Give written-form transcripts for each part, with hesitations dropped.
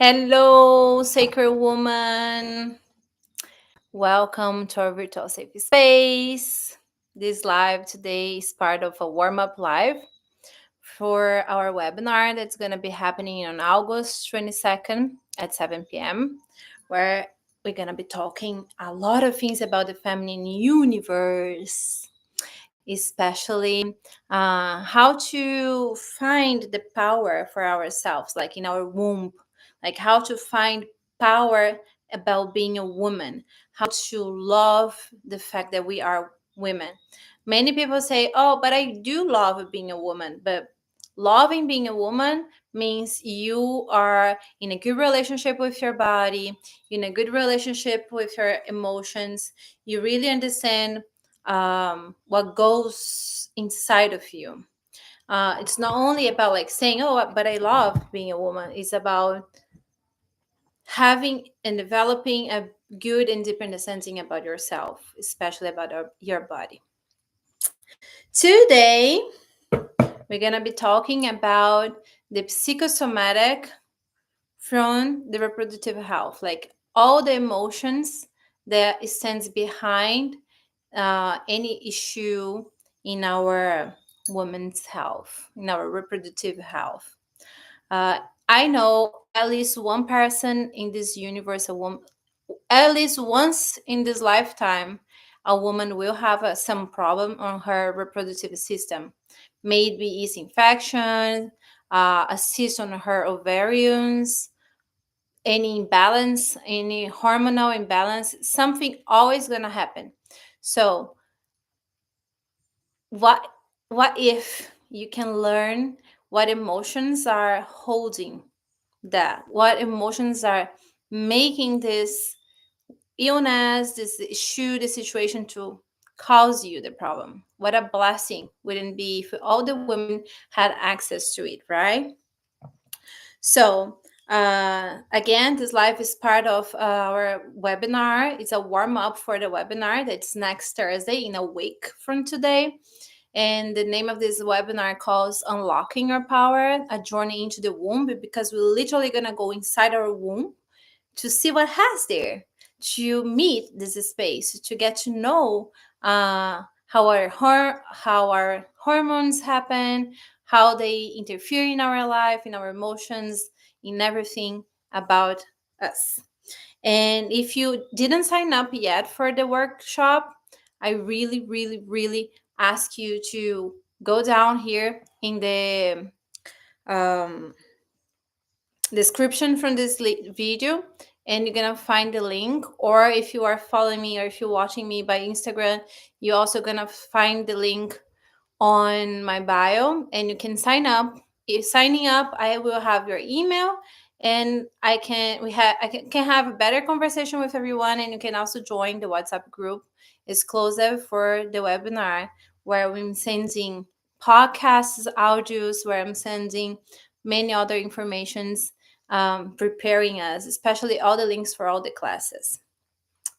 Hello, sacred woman. Welcome to our virtual safe space. This live today is part of a warm up live for our webinar that's going to be happening on August 22nd at 7 p.m., where we're going to be talking a lot of things about the feminine universe, especially how to find the power for ourselves, like in our womb, like how to find power about being a woman, how to love the fact that we are women. Many people say, oh, but I do love being a woman. But loving being a woman means you are in a good relationship with your body, in a good relationship with your emotions. You really understand what goes inside of you. It's not only about like saying, oh, but I love being a woman. It's about having and developing a good and deep understanding about yourself, especially about your body. Today, we're going to be talking about the psychosomatic from the reproductive health, like all the emotions that stands behind any issue in our women's health, in our reproductive health. I know at least one person in this universe, a woman, at least once in this lifetime, a woman will have some problem on her reproductive system. Maybe it's infection, a cyst on her ovaries, any imbalance, any hormonal imbalance, something always gonna happen. So what if you can learn what emotions are holding that, what emotions are making this illness, this issue, the situation to cause you the problem? What a blessing wouldn't be if all the women had access to it, right? So again, this live is part of our webinar. It's a warm up for the webinar that's next Thursday, in a week from today. And the name of this webinar calls Unlocking Your Power, a journey into the womb, because we're literally going to go inside our womb to see what has there, to meet this space, to get to know how our hormones happen, how they interfere in our life, in our emotions, in everything about us. And if you didn't sign up yet for the workshop, I really, really, really ask you to go down here in the um, description from this video, and you're gonna find the link. Or if you are following me or if you're watching me by Instagram, you're also gonna find the link on my bio, and you can sign up. If signing up, I will have your email, and I can have a better conversation with everyone. And you can also join the WhatsApp group exclusive for the webinar, where I'm sending podcasts, audios, where I'm sending many other informations, preparing us, especially all the links for all the classes.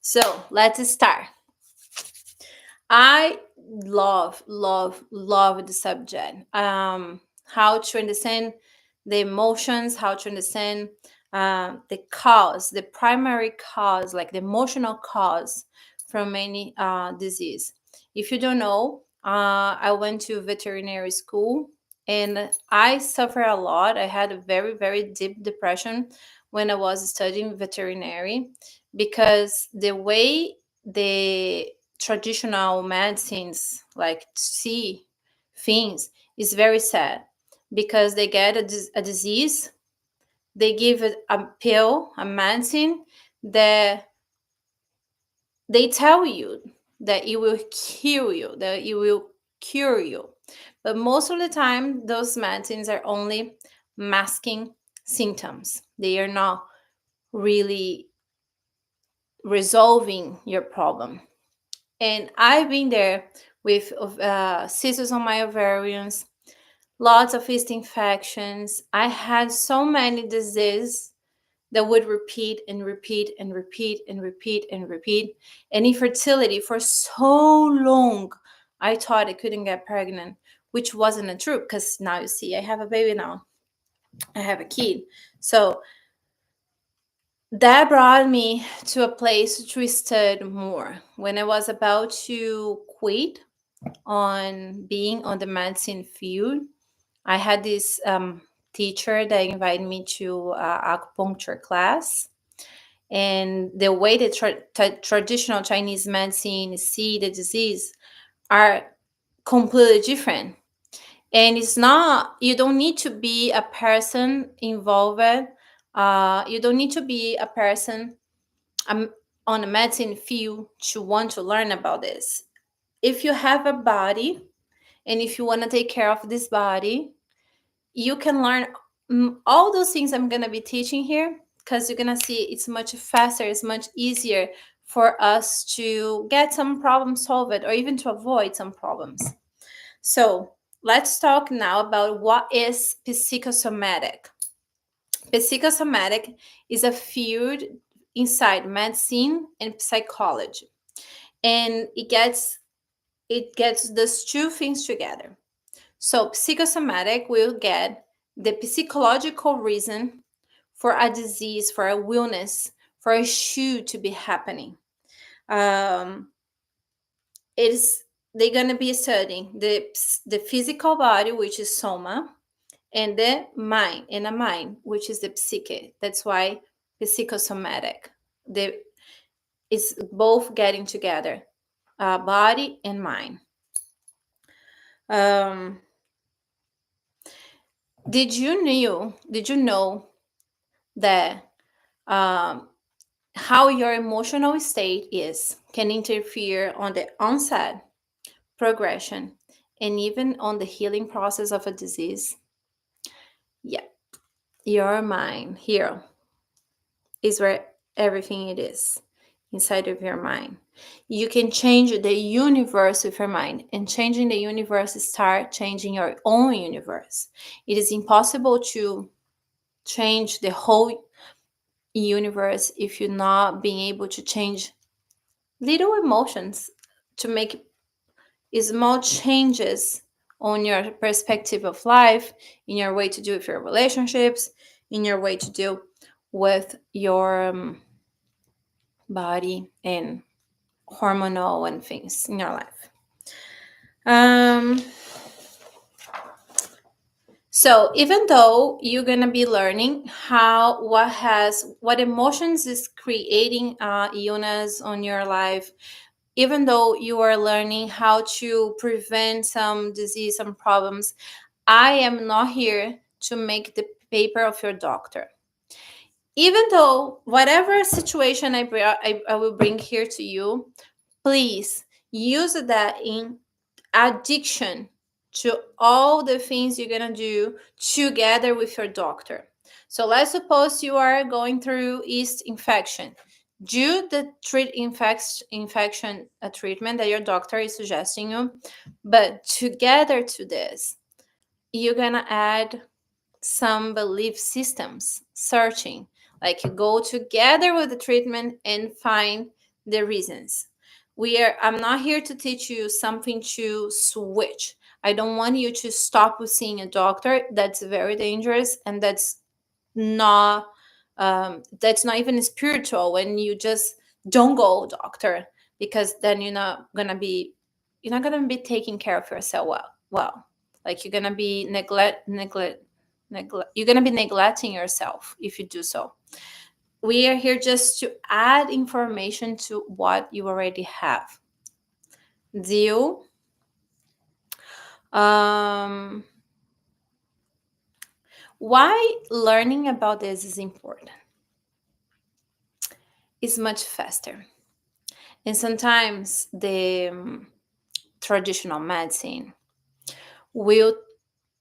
So let's start. I love the subject. How to understand the emotions, how to understand the cause, the primary cause, like the emotional cause from any disease. If you don't know, I went to veterinary school and I suffer a lot. I had a very, very deep depression when I was studying veterinary, because the way the traditional medicines like see things is very sad, because they get a disease, they give it a pill, a medicine that they tell you that it will kill you, that it will cure you. But most of the time, those medicines are only masking symptoms. They are not really resolving your problem. And I've been there with cysts on my ovaries, lots of yeast infections. I had so many diseases that would repeat and repeat and repeat and repeat and repeat. And infertility for so long, I thought I couldn't get pregnant, which wasn't a truth, because now you see, I have a baby now. I have a kid. So that brought me to a place to study more. When I was about to quit on being on the medicine field, I had this teacher that invited me to acupuncture class. And the way the traditional Chinese medicine see the disease are completely different. And it's not, you don't need to be a person involved. You don't need to be a person um, on a medicine field to want to learn about this. If you have a body and if you want to take care of this body, you can learn all those things I'm going to be teaching here, because you're going to see it's much faster, it's much easier for us to get some problems solved or even to avoid some problems. So let's talk now about what is psychosomatic. Psychosomatic is a field inside medicine and psychology, and it gets those two things together. So psychosomatic will get the psychological reason for a disease, for a illness, for a issue to be happening. Um, it's they're gonna be studying the physical body, which is soma, and the mind, and a mind, which is the psyche. That's why psychosomatic. The It's both getting together, body and mind. Um, did you know that um, how your emotional state is can interfere on the onset, progression, and even on the healing process of a disease? Yeah, your mind here is where everything it is, inside of your mind. You can change the universe with your mind, and changing the universe start changing your own universe. It is impossible to change the whole universe if you're not being able to change little emotions, to make small changes on your perspective of life, in your way to deal with your relationships, in your way to deal with your body and hormonal and things in your life. Um, so even though you're gonna be learning what emotions is creating illness on your life, even though you are learning how to prevent some disease, some problems, I am not here to make the paper of your doctor. Even though whatever situation I will bring here to you, please use that in addiction to all the things you're going to do together with your doctor. So let's suppose you are going through yeast infection. Do the infection treatment that your doctor is suggesting you, but together to this, you're going to add some belief systems, searching, like you go together with the treatment and find the reasons. I'm not here to teach you something to switch. I don't want you to stop with seeing a doctor. That's very dangerous, and not that's not even spiritual when you just don't go doctor, because then you're not gonna be taking care of yourself well. Like you're gonna be neglect, you're gonna be neglecting yourself if you do so. We are here just to add information to what you already have. Deal. um why learning about this is important? It's much faster, and sometimes the traditional medicine will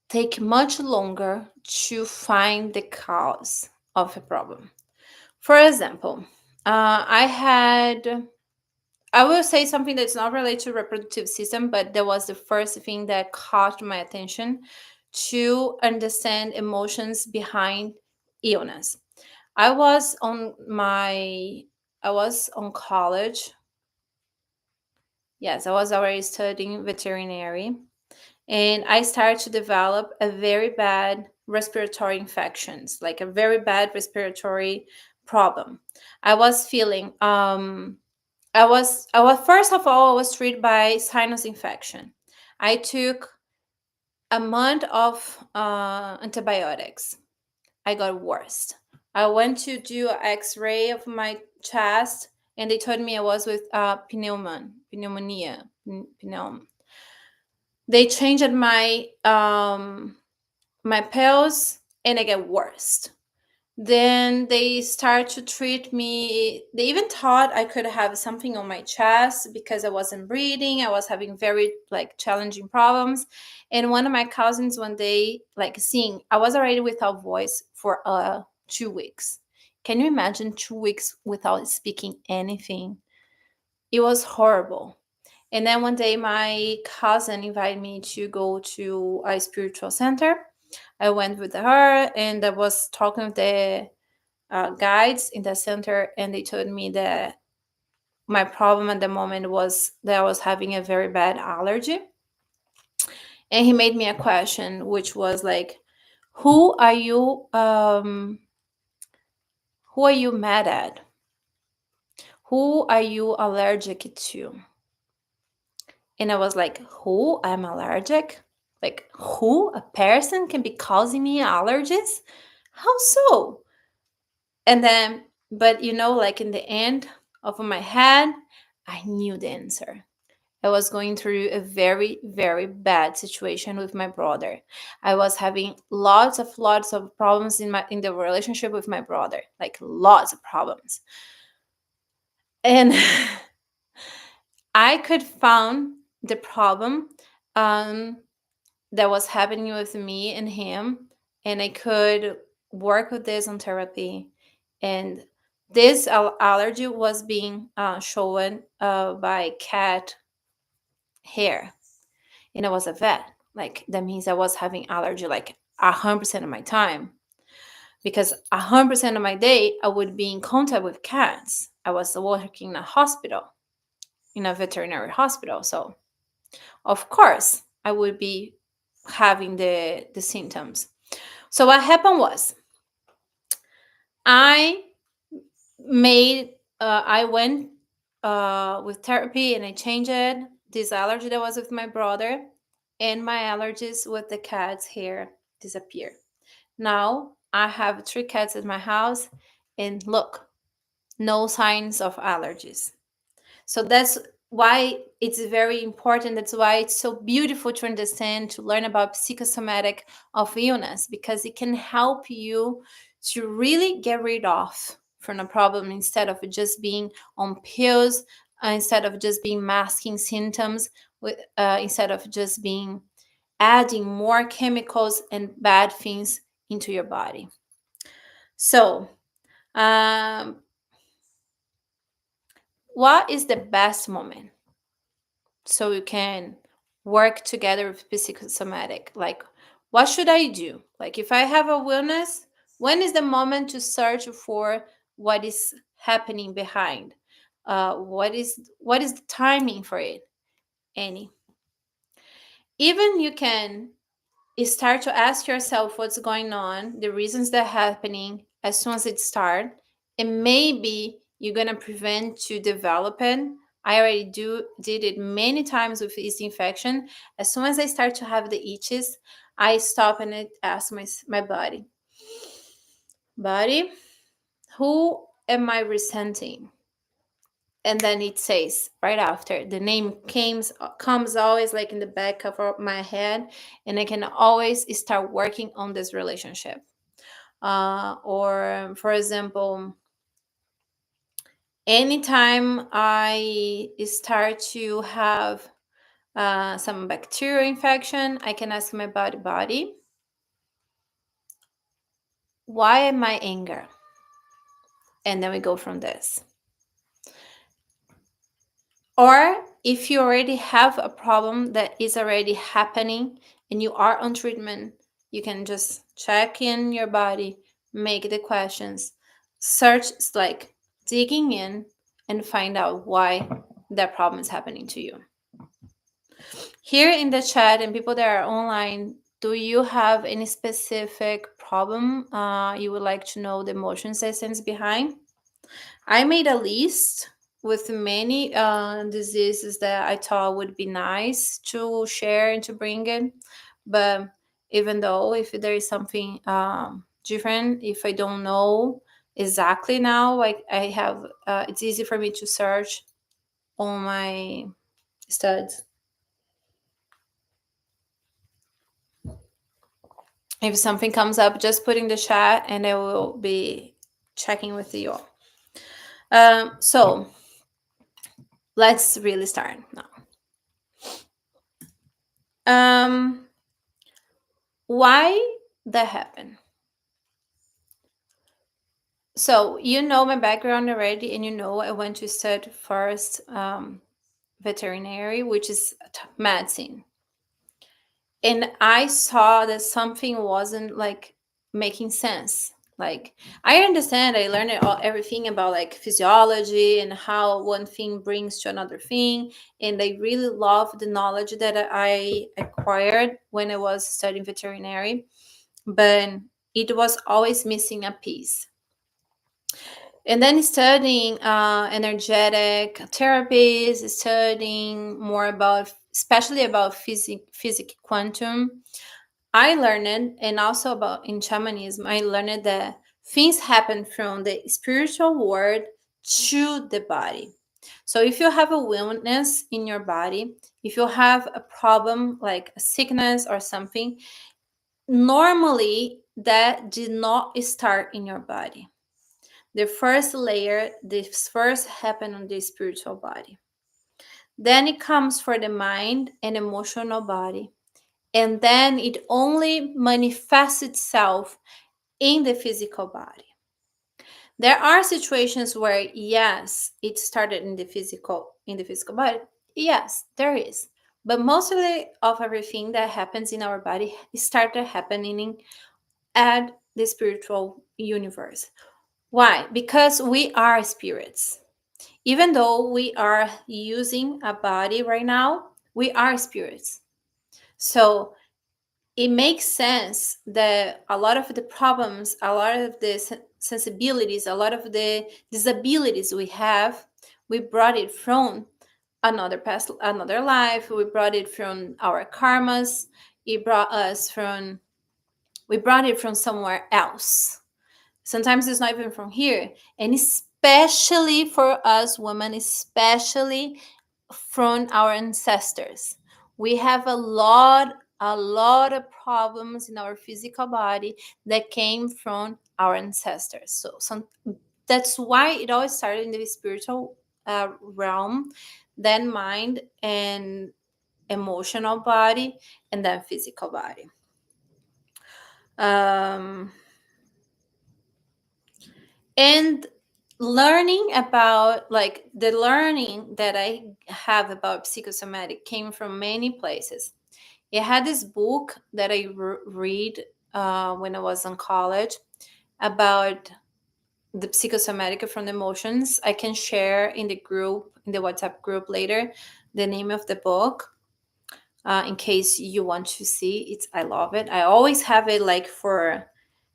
take much longer to find the cause of a problem. For example, I will say something that's not related to reproductive system, but that was the first thing that caught my attention to understand emotions behind illness. I was on my I was on college. Yes, I was already studying veterinary, and I started to develop a very bad respiratory infections, like a very bad respiratory problem. I was feeling I was first of all, I was treated by sinus infection. I took a month of antibiotics. I got worse. I went to do an X-ray of my chest, and they told me I was with pneumonia. They changed my pills, and I get worse. Then they start to treat me. They even thought I could have something on my chest because I wasn't breathing. I was having very like challenging problems. And one of my cousins one day, like seeing, I was already without voice for 2 weeks. Can you imagine 2 weeks without speaking anything? It was horrible. And then one day my cousin invited me to go to a spiritual center. I went with her, and I was talking with the guides in the center, and they told me that my problem at the moment was that I was having a very bad allergy. And he made me a question, which was like, "Who are you? Who are you mad at? Who are you allergic to?" And I was like, "Who? I'm allergic? Like who? A person can be causing me allergies? How so?" And then, but like in the end of my head, I knew the answer. I was going through a very, very bad situation with my brother. I was having lots of problems in the relationship with my brother, like lots of problems. And I could found the problem um, that was happening with me and him, and I could work with this on therapy. And this allergy was being shown by cat hair, and I was a vet. Like that means I was having allergy like 100% of my time, because 100% of my day I would be in contact with cats. I was working in a hospital, in a veterinary hospital, so of course I would be having the symptoms. So what happened was I I went with therapy, and I changed this allergy that was with my brother, and my allergies with the cat's hair disappeared. Now I have 3 cats at my house, and look, no signs of allergies. So that's why it's very important. That's why it's so beautiful to understand, to learn about psychosomatic of illness, because it can help you to really get rid of from a problem, instead of just being on pills, instead of just being masking symptoms, instead of just being adding more chemicals and bad things into your body. So, um, what is the best moment so you can work together with psychosomatic? Like, what should I do? Like, if I have a wellness, when is the moment to search for what is happening behind? What is the timing for it? Any. Even you can start to ask yourself what's going on, the reasons that are happening as soon as it starts, and maybe you're gonna prevent to develop it. I already did it many times with yeast infection. As soon as I start to have the itches, I stop and I ask my body, who am I resenting? And then it says right after, the name comes always like in the back of my head, and I can always start working on this relationship. Or for example, anytime I start to have some bacterial infection, I can ask my body, why am I angry? And then we go from this. Or if you already have a problem that is already happening and you are on treatment, you can just check in your body, make the questions, search, like digging in, and find out why that problem is happening to you. Here in the chat and people that are online, do you have any specific problem, you would like to know the emotions essence behind. I made a list with many diseases that I thought would be nice to share and to bring in. But even though if there is something different, if I don't know exactly now, like I have, it's easy for me to search on my studs. If something comes up, just put in the chat and I will be checking with you all. So let's really start now. Why that happened? So you know my background already, and you know I went to study first veterinary, which is medicine, and I saw that something wasn't like making sense. Like I understand, I learned everything about like physiology and how one thing brings to another thing, and I really love the knowledge that I acquired when I was studying veterinary, but it was always missing a piece. And then studying energetic therapies, studying more about, especially about physics quantum, I learned, and also about in shamanism, I learned that things happen from the spiritual world to the body. So if you have a illness in your body, if you have a problem like a sickness or something, normally that did not start in your body. The first layer, this first happen on the spiritual body. Then it comes for the mind and emotional body. And then it only manifests itself in the physical body. There are situations where yes, it started in the physical body. Yes, there is. But mostly of everything that happens in our body started happening at the spiritual universe. Why? Because we are spirits. Even though we are using a body right now, we are spirits. So it makes sense that a lot of the problems, a lot of the sensibilities, a lot of the disabilities we have, we brought it from another past, another life. We brought it from our karmas. It brought us from, we brought it from somewhere else. Sometimes it's not even from here. And especially for us women, especially from our ancestors. We have a lot of problems in our physical body that came from our ancestors. So that's why it always started in the spiritual realm, then mind and emotional body, and then physical body. And learning about like the learning that I have about psychosomatic came from many places. I had this book that I read when I was in college about the psychosomatic from the emotions. I can share in the group, in the WhatsApp group later, the name of the book in case you want to see it. I love it. I always have it like for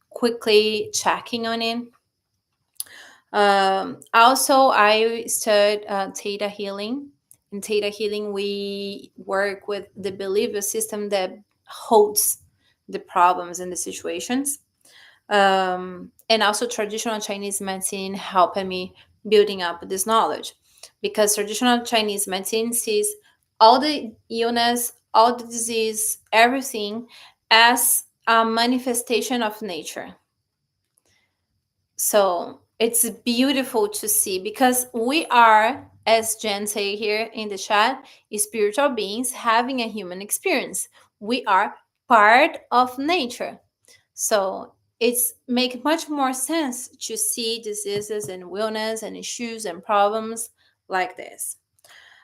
quickly checking on it. Also, I studied Theta Healing. In Theta Healing, we work with the belief system that holds the problems and the situations. And also, traditional Chinese medicine helped me building up this knowledge, because traditional Chinese medicine sees all the illness, all the disease, everything as a manifestation of nature. So it's beautiful to see, because we are, as Jen say here in the chat, spiritual beings having a human experience. We are part of nature. So it's make much more sense to see diseases and illness and issues and problems like this.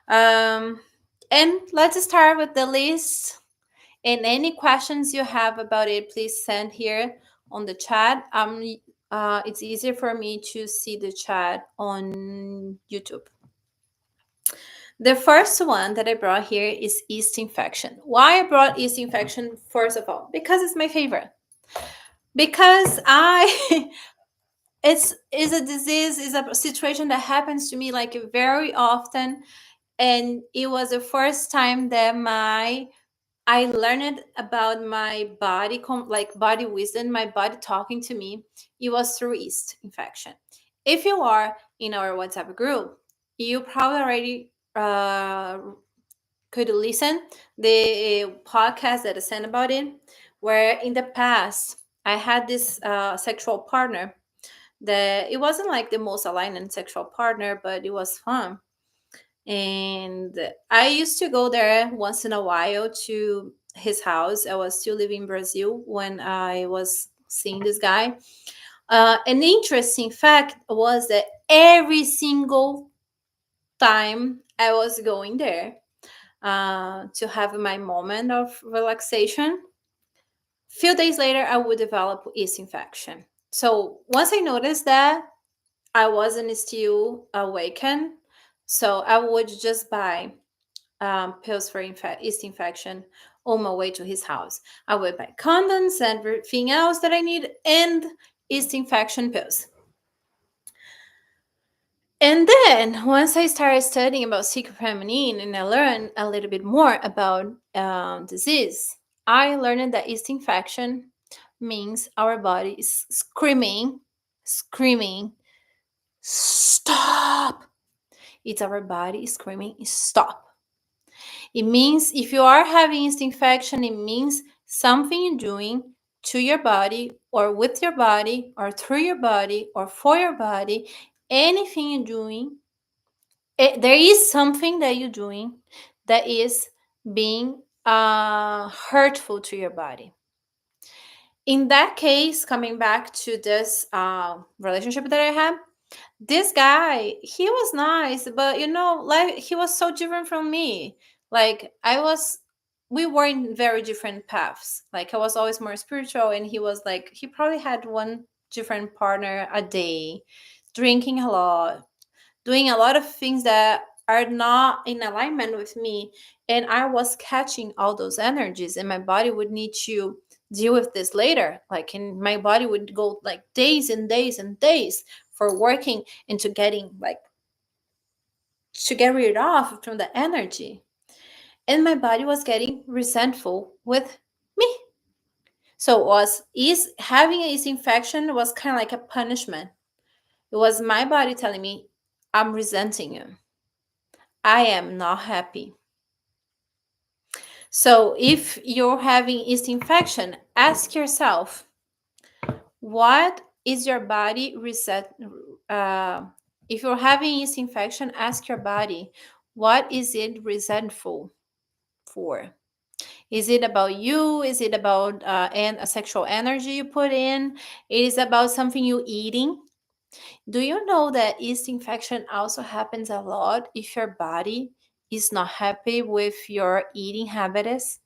And let's start with the list. And any questions you have about it, please send here on the chat. It's easier for me to see the chat on YouTube. The first one that I brought here is yeast infection. Why I brought yeast infection? First of all, because it's my favorite. because I it's is a disease, is a situation that happens to me like very often, and it was the first time that my I learned about my body, like body wisdom, my body talking to me. It was through yeast infection. If you are in our WhatsApp group, you probably already could listen the podcast that I sent about it, where in the past I had this sexual partner that it wasn't like the most aligned and sexual partner, but it was fun. And I used to go there once in a while to his house. I was still living in Brazil when I was seeing this guy. An interesting fact was that every single time I was going there to have my moment of relaxation, few days later I would develop yeast infection. So once I noticed that, I wasn't still awakened, so I would just buy pills for yeast infection on my way to his house. I would buy condoms and everything else that I need and yeast infection pills. And then once I started studying about psychopharmacology and I learned a little bit more about disease, I learned that yeast infection means our body is screaming, stop. It's our body screaming, stop. It means if you are having yeast infection, it means something you're doing to your body or with your body or through your body or for your body, anything you're doing, there is something that you're doing that is being hurtful to your body. In that case, coming back to this relationship that I had, this guy, he was nice, but like he was so different from me. Like we were in very different paths. Like I was always more spiritual, and he was like, he probably had one different partner a day, drinking a lot, doing a lot of things that are not in alignment with me. And I was catching all those energies, and my body would need to deal with this later. Like, and my body would go like days and days and days for working into getting like to get rid of from the energy. And my body was getting resentful with me. So was is having a yeast infection was kind of like a punishment. It was my body telling me, I'm resenting you. I am not happy. So if you're having yeast infection, ask yourself, what is your body reset? If you're having yeast infection, ask your body, what is it resentful for? Is it about you? Is it about a sexual energy you put in? It is about something you eating. Do you know that yeast infection also happens a lot if your body is not happy with your eating habits?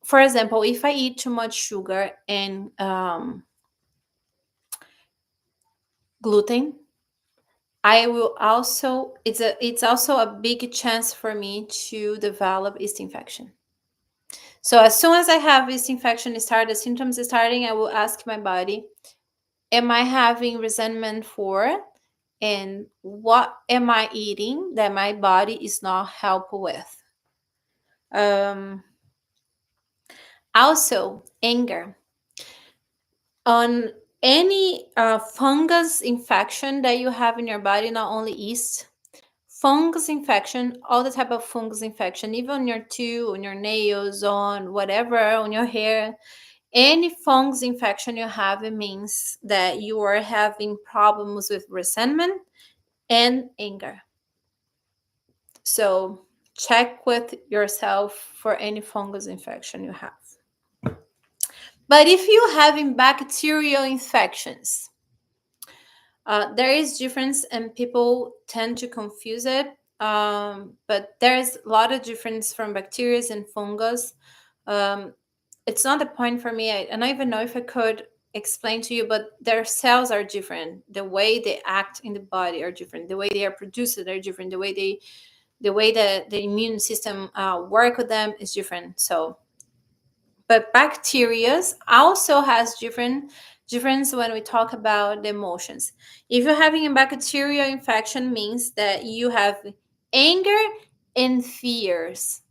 For example, if I eat too much sugar and gluten, I will also it's also a big chance for me to develop yeast infection. So as soon as I have yeast infection start, the symptoms starting, I will ask my body, am I having resentment for, and what am I eating that my body is not helpful with? Um, Also, anger. On any fungus infection that you have in your body, not only yeast, fungus infection, all the type of fungus infection, even on your tooth, on your nails, on whatever, on your hair, any fungus infection you have, it means that you are having problems with resentment and anger. So check with yourself for any fungus infection you have. But if you're having bacterial infections, there is difference, and people tend to confuse it. But there's a lot of difference from bacteria and fungus. Um, it's not the point for me. I don't even know if I could explain to you, but their cells are different. The way they act in the body are different. The way they are produced are different. The way that the immune system work with them is different. So But bacteria also has difference when we talk about the emotions. If you're having a bacterial infection, means that you have anger and fears.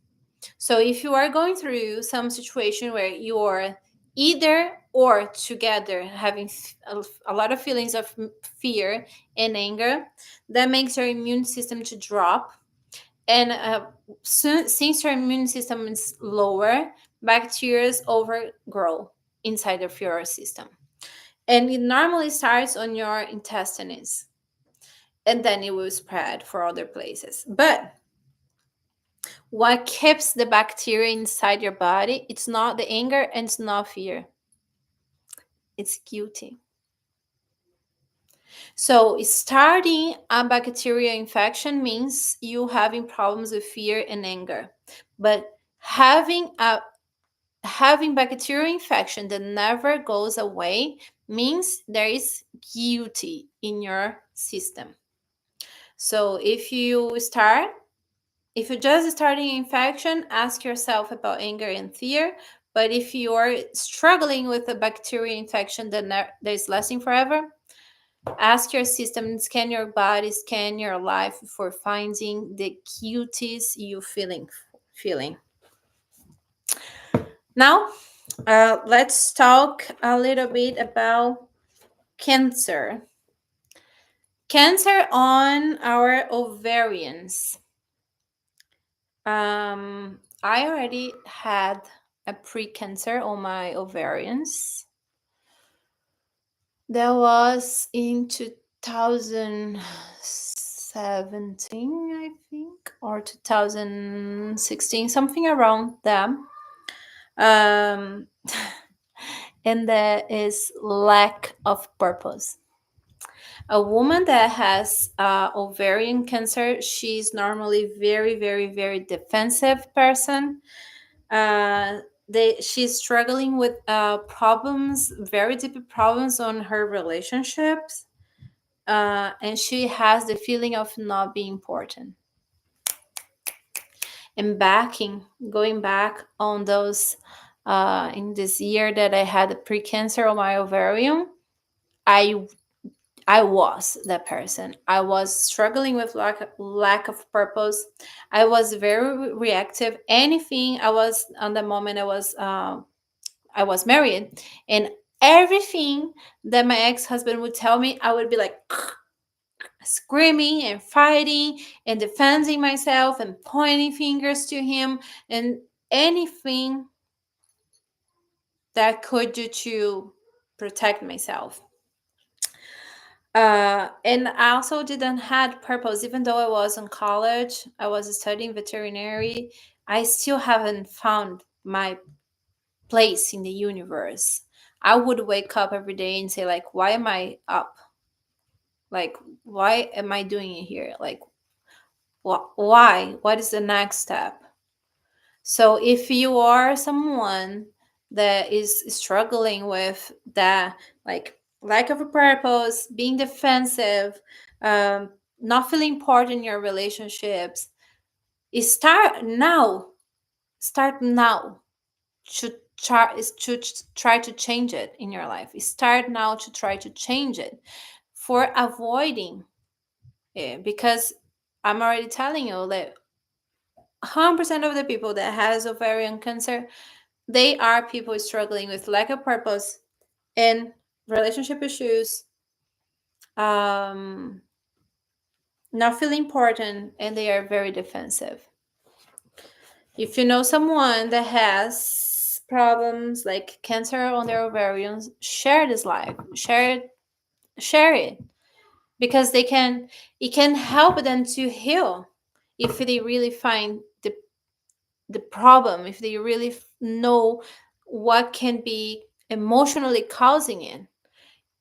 So if you are going through some situation where you're either or together having a lot of feelings of fear and anger, that makes your immune system to drop. And since your immune system is lower, bacteria overgrow inside of your system. And it normally starts on your intestines, and then it will spread for other places. But what keeps the bacteria inside your body, it's not the anger and it's not fear. It's guilty. So starting a bacterial infection means you having problems with fear and anger. But having bacterial infection that never goes away means there is guilty in your system. So if you're just starting infection, ask yourself about anger and fear. But if you're struggling with a bacterial infection that is lasting forever, ask your system, scan your body, scan your life for finding the cuties you feeling. Now, let's talk a little bit about cancer. Cancer on our ovarians. I already had a pre-cancer on my ovarians. That was in 2017, I think, or 2016, something around them. Um, and that is lack of purpose. A woman that has ovarian cancer, she's normally very, very, very defensive person. Uh, she's struggling with problems, very deep problems on her relationships, and she has the feeling of not being important. And going back on those, in this year that I had a pre-cancer on my ovarian, I I was that person. I was struggling with lack of purpose. I was very reactive. Anything I was on the moment I was married, and everything that my ex husband would tell me, I would be like screaming and fighting and defending myself and pointing fingers to him and anything that could do to protect myself. And I also didn't had purpose, even though I was in college, I was studying veterinary. I still haven't found my place in the universe. I would wake up every day and say, like, why am I up? Like, why am I doing it here? Like, why? What is the next step? So if you are someone that is struggling with that, like lack of a purpose, being defensive, not feeling part in your relationships, start now. Start now to try to change it in your life. Start now to try to change it for avoiding it, because I'm already telling you that 100% of the people that has ovarian cancer, they are people struggling with lack of purpose and relationship issues, um, not feeling important, and they are very defensive. If you know someone that has problems like cancer on their ovaries, share this life, share it, because it can help them to heal if they really find the problem, if they really know what can be emotionally causing it.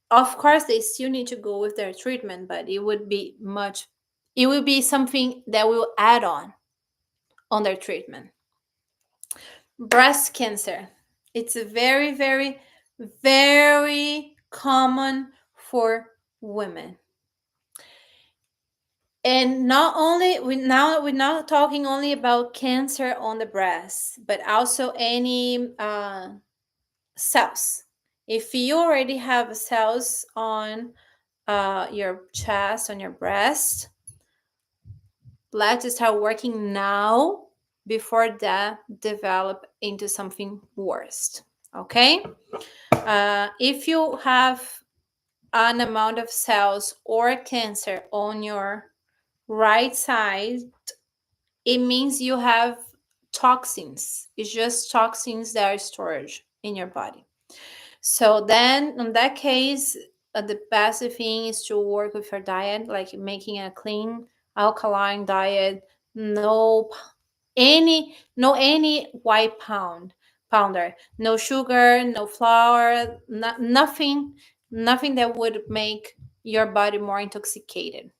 Of course, they still need to go with their treatment, but it will be something that will add on their treatment. Breast cancer. It's a very, very, very common for women. And not only we're not talking only about cancer on the breast, but also any cells. If you already have cells on your chest, on your breast, let's start working now before that develop into something worse. Okay. If you have an amount of cells or cancer on your right side, it means you have toxins. It's just toxins that are stored in your body. So then, in that case, the best thing is to work with your diet, like making a clean, alkaline diet. No any white pounder, no sugar, no flour, nothing that would make your body more intoxicated,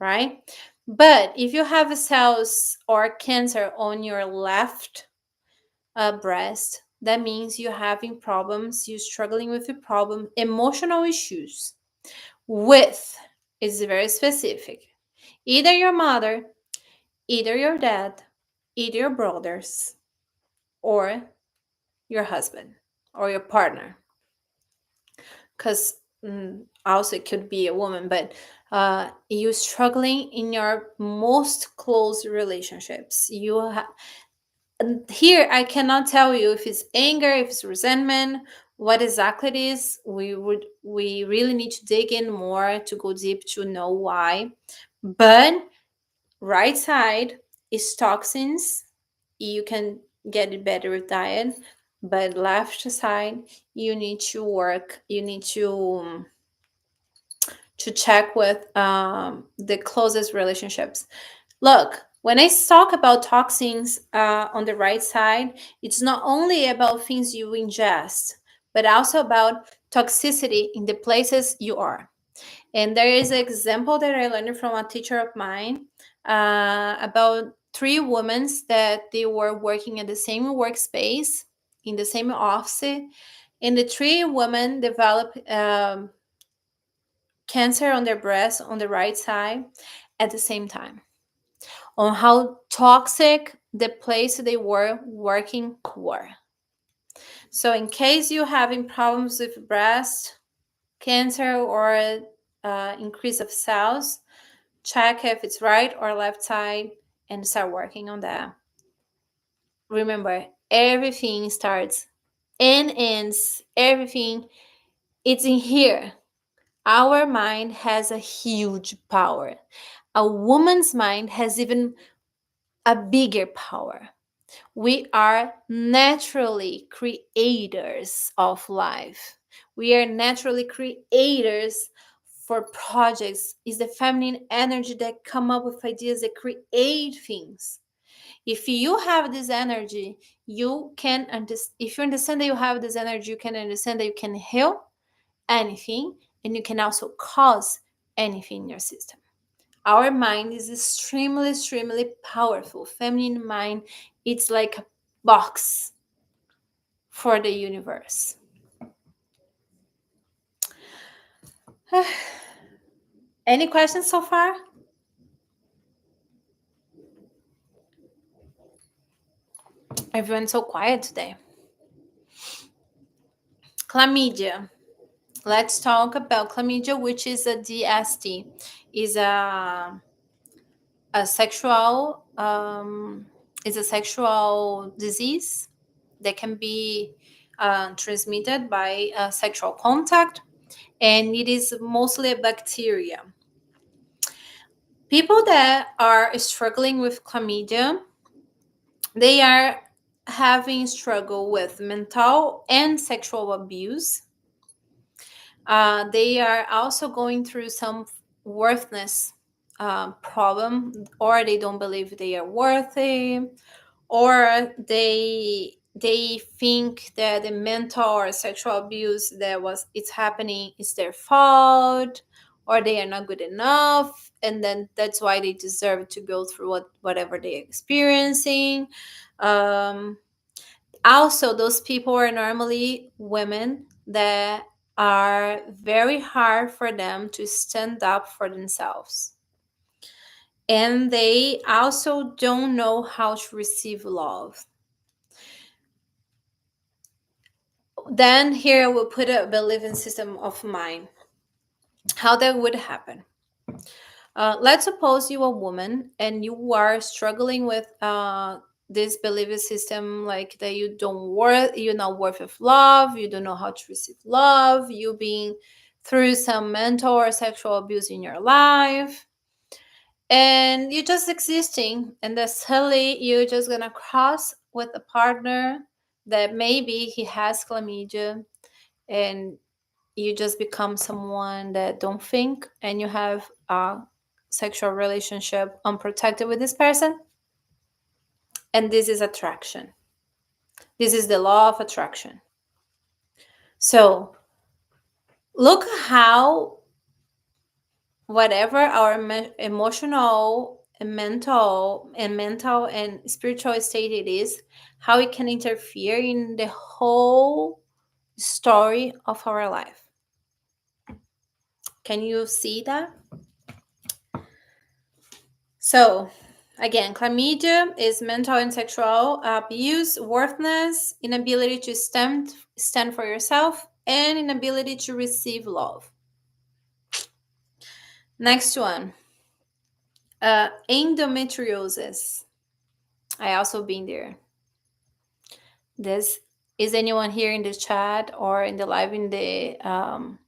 right? But if you have cells or cancer on your left breast, that means you're having problems, you're struggling with a problem, emotional issues with, is very specific, either your mother, either your dad, either your brothers, or your husband or your partner. Because also it could be a woman, but you struggling in your most close relationships. Here I cannot tell you if it's anger, if it's resentment, what exactly it is. We really need to dig in more to go deep to know why. But right side is toxins. You can get it better with diet, but left side you need to work. You need to check with the closest relationships. Look, when I talk about toxins on the right side, it's not only about things you ingest, but also about toxicity in the places you are. And there is an example that I learned from a teacher of mine about three women that they were working at the same workspace in the same office, and the three women developed cancer on their breast on the right side at the same time, on how toxic the place they were working were. So in case you're having problems with breast cancer or increase of cells, check if it's right or left side and start working on that. Remember, everything starts and ends, everything, it's in here. Our mind has a huge power. A woman's mind has even a bigger power. We are naturally creators of life. We are naturally creators for projects. Is the feminine energy that come up with ideas that create things. If you have this energy, you can understand. If you understand that you have this energy, you can understand that you can heal anything, and you can also cause anything in your system. Our mind is extremely, extremely powerful. Feminine mind, it's like a box for the universe. Any questions so far? Everyone's so quiet today. Chlamydia. Let's talk about chlamydia, which is a DST. Is a sexual is a sexual disease that can be transmitted by sexual contact, and it is mostly a bacteria. People that are struggling with chlamydia, they are having struggle with mental and sexual abuse. They are also going through some worthlessness problem, or they don't believe they are worthy, or they think that the mental or sexual abuse that was it's happening is their fault, or they are not good enough, and then that's why they deserve to go through whatever they're experiencing. um, Also, those people are normally women that are very hard for them to stand up for themselves. And they also don't know how to receive love. Then here I will put a believing system of mine. How that would happen. Let's suppose you a woman and you are struggling with this belief system, like that you're not worth of love, you don't know how to receive love, you being through some mental or sexual abuse in your life, and you're just existing, and then suddenly you're just gonna cross with a partner that maybe he has chlamydia, and you just become someone that don't think, and you have a sexual relationship unprotected with this person. And this is attraction. This is the law of attraction. So look how whatever our emotional and mental and spiritual state it is, how it can interfere in the whole story of our life. Can you see that? So, again, chlamydia is mental and sexual abuse, worthlessness, inability to stand for yourself, and inability to receive love. Next one, endometriosis. I also been there. This is anyone here in the chat or in the live in the on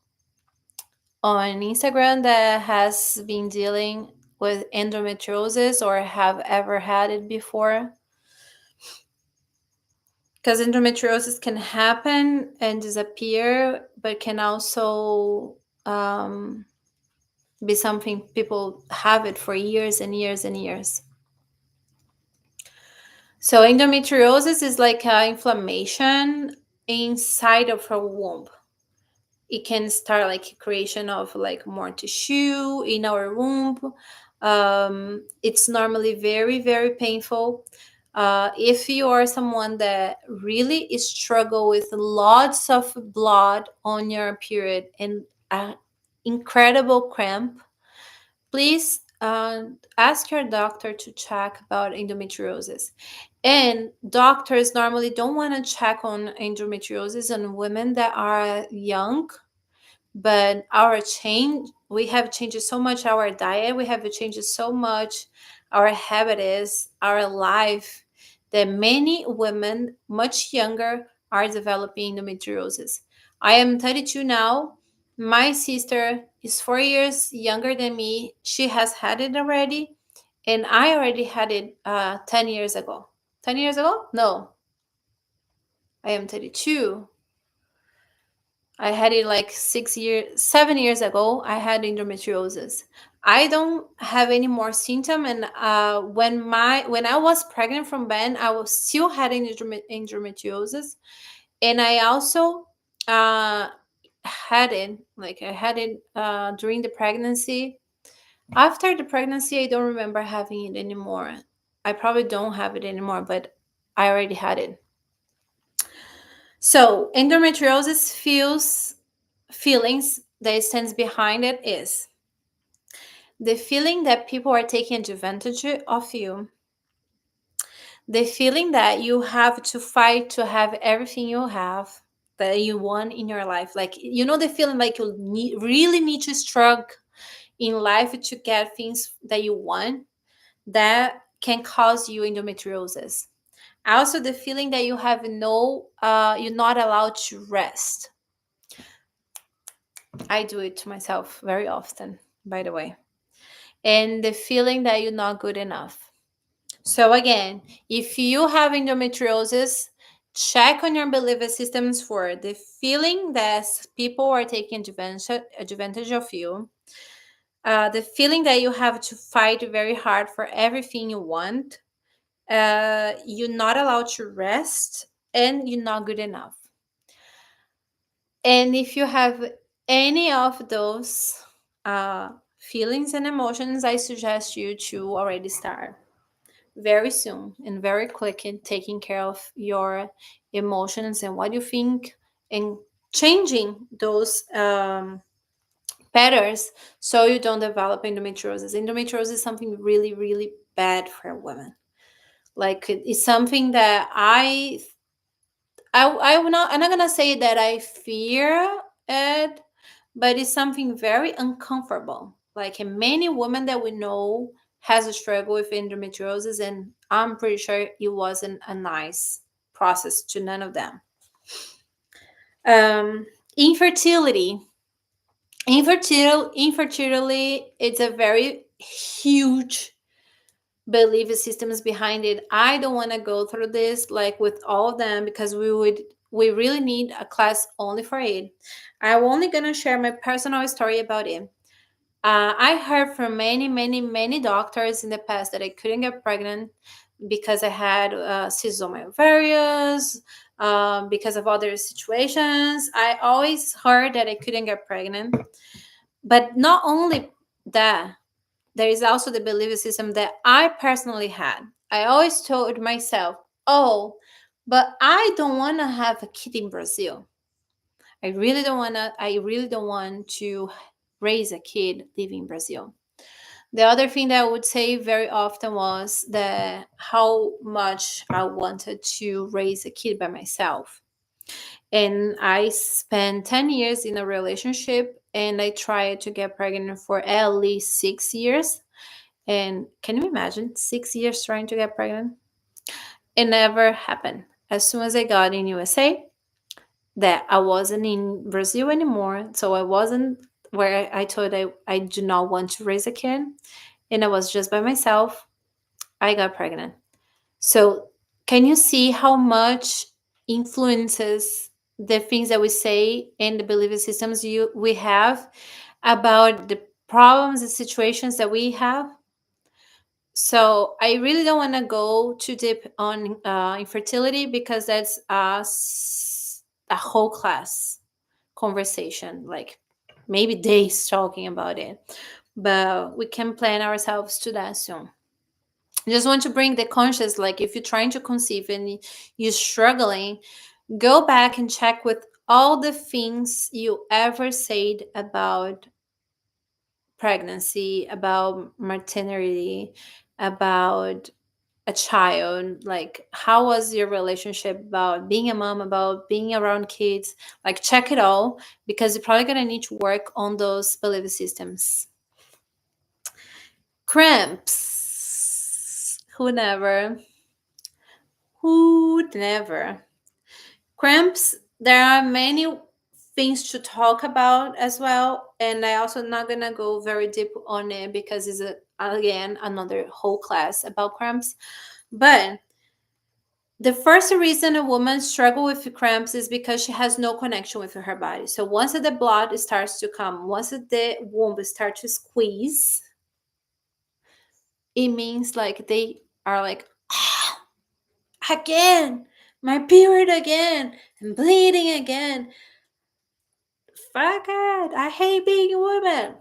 Instagram that has been dealing with endometriosis or have ever had it before? Because endometriosis can happen and disappear, but can also be something people have it for years and years and years. So endometriosis is like an inflammation inside of her womb. It can start like creation of like more tissue in our womb. It's normally very, very painful. If you are someone that really struggle with lots of blood on your period and incredible cramp, please ask your doctor to check about endometriosis. And doctors normally don't want to check on endometriosis on women that are young, but we have changed so much our diet, we have changed so much our habits, our life, that many women much younger are developing endometriosis. I am 32 now. My sister is 4 years younger than me. She has had it already, and I already had it 10 years ago. 10 years ago? No, I am 32. I had it like 7 years ago. I had endometriosis. I don't have any more symptom, and when I was pregnant from Ben, I was still had endometriosis, and I also uh, had it during the pregnancy. After the pregnancy, I don't remember having it anymore. I probably don't have it anymore, but I already had it. So endometriosis feelings that stands behind it is the feeling that people are taking advantage of you, the feeling that you have to fight to have everything you have that you want in your life, like the feeling like you really need to struggle in life to get things that you want, that can cause you endometriosis. Also the feeling that you have you're not allowed to rest. I do it to myself very often, by the way. And the feeling that you're not good enough. So again, if you have endometriosis, check on your belief systems for the feeling that people are taking advantage of you, the feeling that you have to fight very hard for everything you want, you're not allowed to rest, and you're not good enough. And if you have any of those feelings and emotions, I suggest you to already start very soon and very quickly taking care of your emotions and what you think, and changing those patterns so you don't develop endometriosis. Endometriosis is something really, really bad for women. Like it's something that I'm not gonna say that I fear it, but it's something very uncomfortable. Like many women that we know has a struggle with endometriosis, and I'm pretty sure it wasn't a nice process to none of them. Um, infertility. Infertility, it's a very huge belief systems behind it. I don't want to go through this like with all of them because we really need a class only for it. I'm only gonna share my personal story about it. I heard from many doctors in the past that I couldn't get pregnant because I had cysts on my ovaries, because of other situations. I always heard that I couldn't get pregnant. But not only that, there is also the belief system that I personally had. I always told myself, oh, but I don't want to have a kid in Brazil. I really don't want to raise a kid living in Brazil. The other thing that I would say very often was that how much I wanted to raise a kid by myself. And I spent 10 years in a relationship and I tried to get pregnant for at least 6 years. And can you imagine 6 years trying to get pregnant? It never happened. As soon as I got in USA, that I wasn't in Brazil anymore. So I wasn't where I told I do not want to raise a kid. And I was just by myself. I got pregnant. So can you see how much influences the things that we say and the belief systems we have about the problems and situations that we have? So I really don't want to go too deep on infertility because that's a whole class conversation, like maybe days talking about it. But we can plan ourselves to that soon. I just want to bring the conscious, like if you're trying to conceive and you're struggling, go back and check with all the things you ever said about pregnancy, about maternity, about a child. Like how was your relationship about being a mom, about being around kids? Like check it all because you're probably going to need to work on those belief systems. Cramps. Who never cramps? There are many things to talk about as well, and I also not gonna go very deep on it because it's again another whole class about cramps. But the first reason a woman struggle with cramps is because she has no connection with her body. So once the blood starts to come, once the womb starts to squeeze, it means like they are like, ah, again, my period again, I'm bleeding again. Fuck it, I hate being a woman.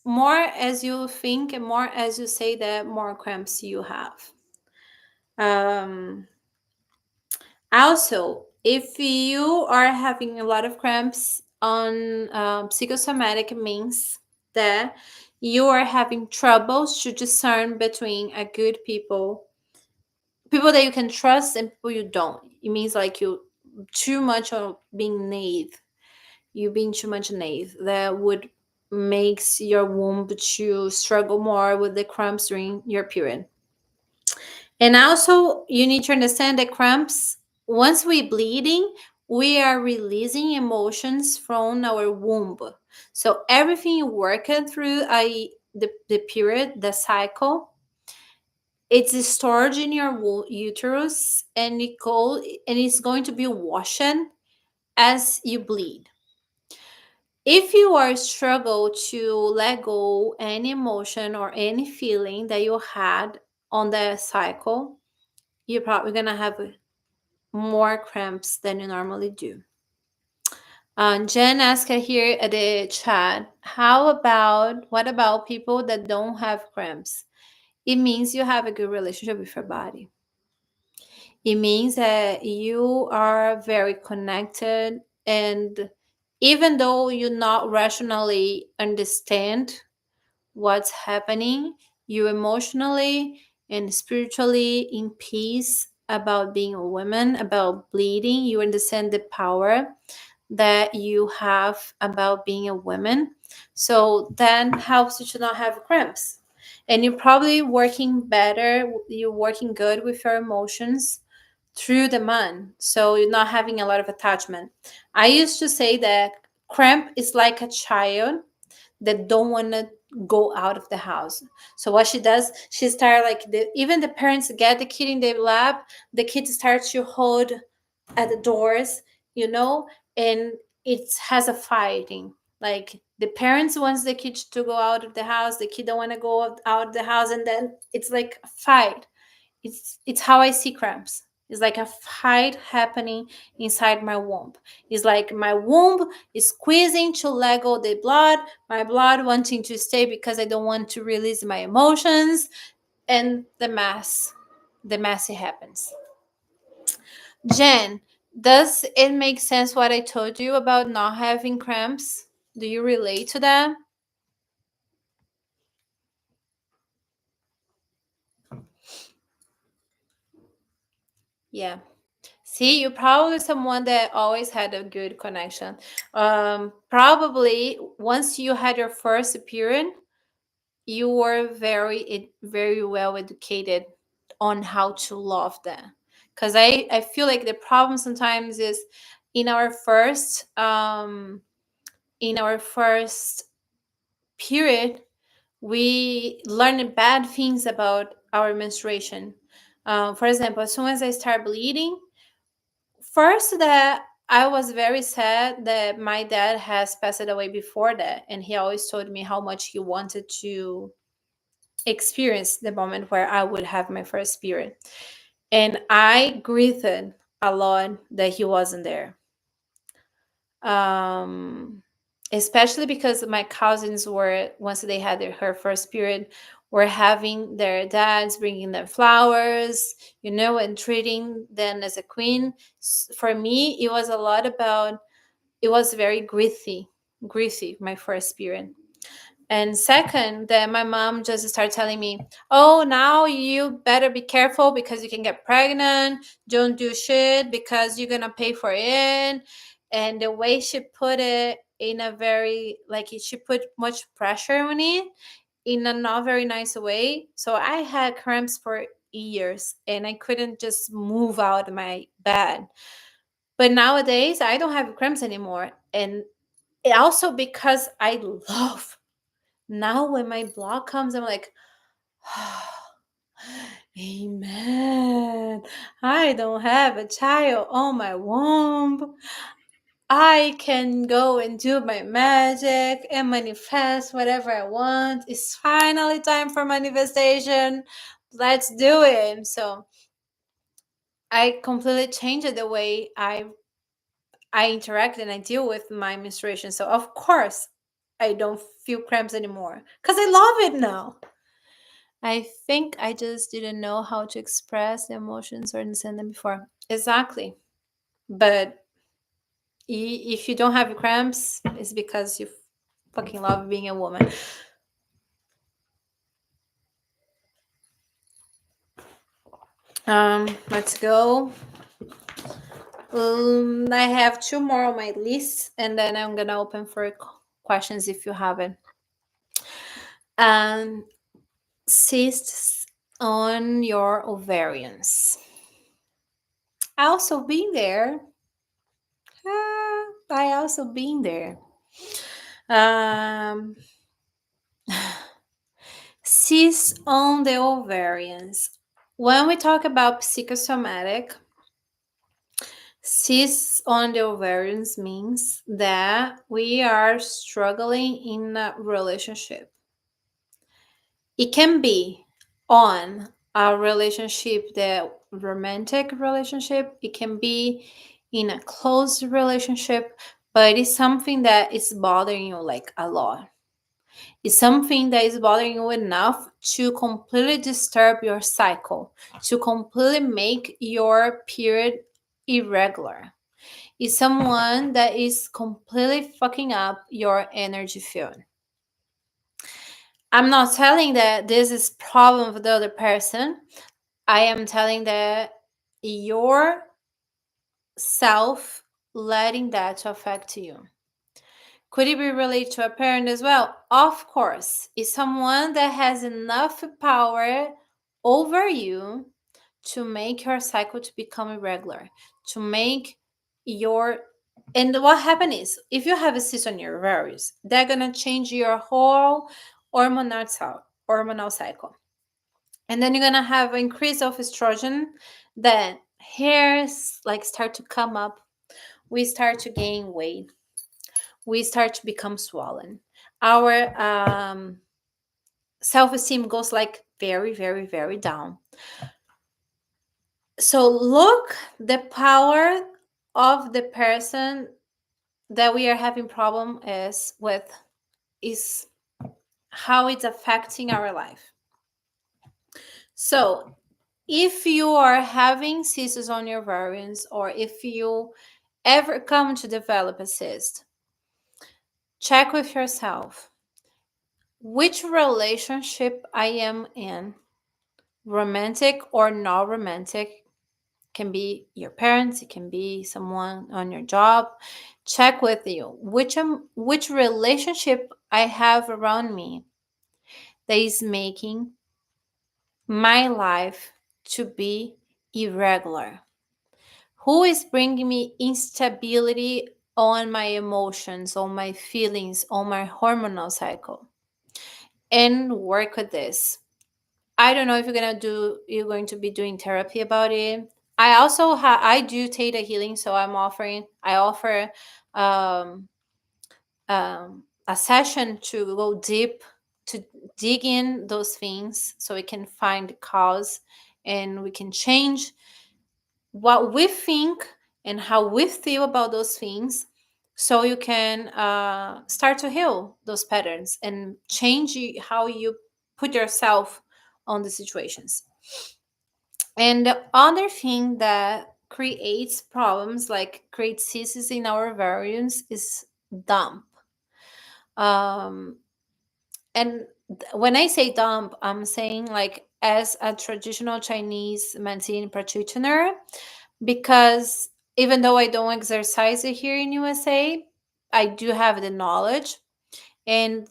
More as you think and more as you say that, more cramps you have. Um, Also, if you are having a lot of cramps on psychosomatic, means that you are having troubles to discern between a good people that you can trust and people you don't. It means like you too much of being naive. You being too much naive. That would makes your womb to struggle more with the cramps during your period. And also, you need to understand that cramps, once we bleeding, we are releasing emotions from our womb. So everything you work through the period, the cycle, it's stored in your uterus and it's going to be washed as you bleed. If you are struggle to let go any emotion or any feeling that you had on the cycle, you're probably gonna have more cramps than you normally do. Jen asked here at the chat, what about people that don't have cramps? It means you have a good relationship with your body. It means that you are very connected and even though you not rationally understand what's happening, you emotionally and spiritually in peace about being a woman, about bleeding. You understand the power that you have about being a woman. So that helps you to not have cramps. And you're probably working better, you're working good with your emotions through the month. So you're not having a lot of attachment. I used to say that cramp is like a child that don't want to go out of the house. So what she does, she start like even the parents get the kid in their lap, the kid starts to hold at the doors, you know, and it has a fighting. Like the parents wants the kid to go out of the house, the kid don't want to go out of the house, and then it's like a fight. It's how I see cramps. It's like a fight happening inside my womb. It's like my womb is squeezing to let go the blood, my blood wanting to stay because I don't want to release my emotions, and the mess it happens. Jen, does it make sense what I told you about not having cramps? Do you relate to that? Yeah. See, you're probably someone that always had a good connection. Probably once you had your first period, you were very well educated on how to love them. Because I feel like the problem sometimes is in our first period, we learn bad things about our menstruation. For example, as soon as I start bleeding, first that I was very sad that my dad has passed away before that, and he always told me how much he wanted to experience the moment where I would have my first period. And I grieved a lot that he wasn't there. Um, Especially because my cousins were, once they had her first period, were having their dads bringing them flowers, you know, and treating them as a queen. For me, it was a lot about, it was very griefy, my first period. And second, that my mom just started telling me, oh, now you better be careful because you can get pregnant. Don't do shit because you're going to pay for it. And the way she put it in a very, like, she put much pressure on it in a not very nice way. So I had cramps for years and I couldn't just move out of my bed. But nowadays, I don't have cramps anymore. And also because I love, now when my block comes, I'm like, amen. I don't have a child on my womb. I can go and do my magic and manifest whatever I want. It's finally time for manifestation. Let's do it. So I completely changed the way I interact and I deal with my menstruation. So of course I don't feel cramps anymore because I love it now. I think I just didn't know how to express the emotions or understand them before. Exactly. But if you don't have cramps, it's because you fucking love being a woman. Let's go. I have two more on my list, and then I'm gonna open for questions if you have it. Um, Cysts on your ovarians. I also been there. I also been there. Um, cysts on the ovarians. When we talk about psychosomatic, cysts on the ovarians means that we are struggling in a relationship. It can be on a relationship, the romantic relationship, it can be in a close relationship, but it's something that is bothering you like a lot. It's something that is bothering you enough to completely disturb your cycle, to completely make your period irregular. is someone that is completely fucking up your energy field. I'm not telling that this is problem with the other person. I am telling that your self letting that to affect you. Could it be related to a parent as well? Of course. Is someone that has enough power over you to make your cycle to become irregular, to make your, and what happens is if you have a cyst on your ovaries, they're gonna change your whole hormonal cycle. And then you're gonna have an increase of estrogen, then hairs like start to come up, we start to gain weight, we start to become swollen. Our self-esteem goes like very, very, very down. So look the power of the person that we are having problem is with, is how it's affecting our life. So if you are having cysts on your ovaries, or if you ever come to develop a cyst, check with yourself which relationship I am in, romantic or not romantic. Can be your parents, it can be someone on your job. Check with you which relationship I have around me that is making my life to be irregular. Who is bringing me instability on my emotions, on my feelings, on my hormonal cycle? And work with this. I don't know if you're going to be doing therapy about it. I also I do theta healing, so I offer um, a session to go deep, to dig in those things so we can find the cause and we can change what we think and how we feel about those things, so you can start to heal those patterns and change how you put yourself on the situations. And the other thing that creates problems, like creates cysts in our variants, is dump. Um, and when I say dump, I'm saying like as a traditional Chinese medicine practitioner, because even though I don't exercise it here in USA, I do have the knowledge. And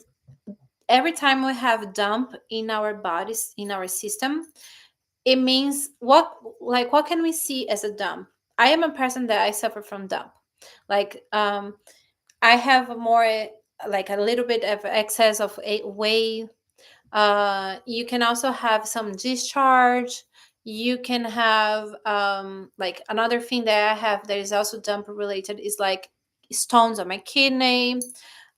every time we have dump in our bodies, in our system, it means what can we see as a dump? I am a person that I suffer from dump. Like I have more, like a little bit of excess of weight. You can also have some discharge. You can have like another thing that I have that is also dump related is like stones on my kidney.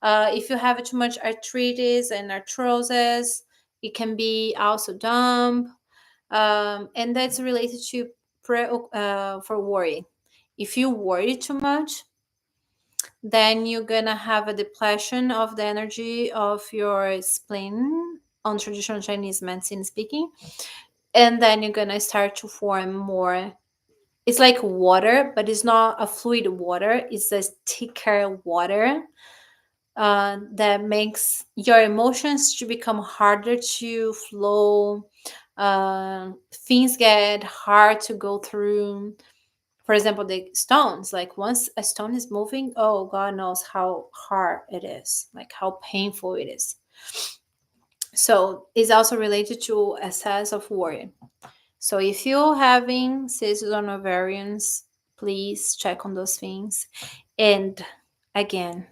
If you have too much arthritis and arthrosis, it can be also dump. And that's related to for worry. If you worry too much, then you're gonna have a depletion of the energy of your spleen, on traditional Chinese medicine speaking, and then you're gonna start to form more. It's like water, but it's not a fluid water. It's a thicker water that makes your emotions to become harder to flow. Things get hard to go through. For example, the stones, like once a stone is moving, oh, God knows how hard it is, like how painful it is. So it's also related to a sense of worry. So if you're having cysts on ovarians, please check on those things. And again,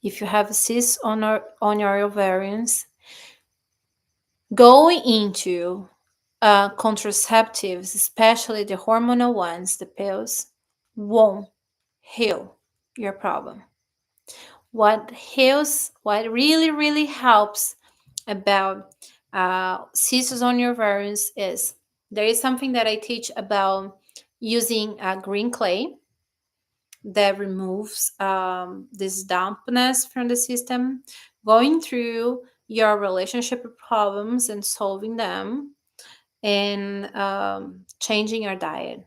if you have cysts on your ovarians, going into contraceptives, especially the hormonal ones, the pills, won't heal your problem. What heals, what really, really helps about cysts on your ovaries is there is something that I teach about using green clay that removes this dampness from the system, going through your relationship problems and solving them, and changing your diet.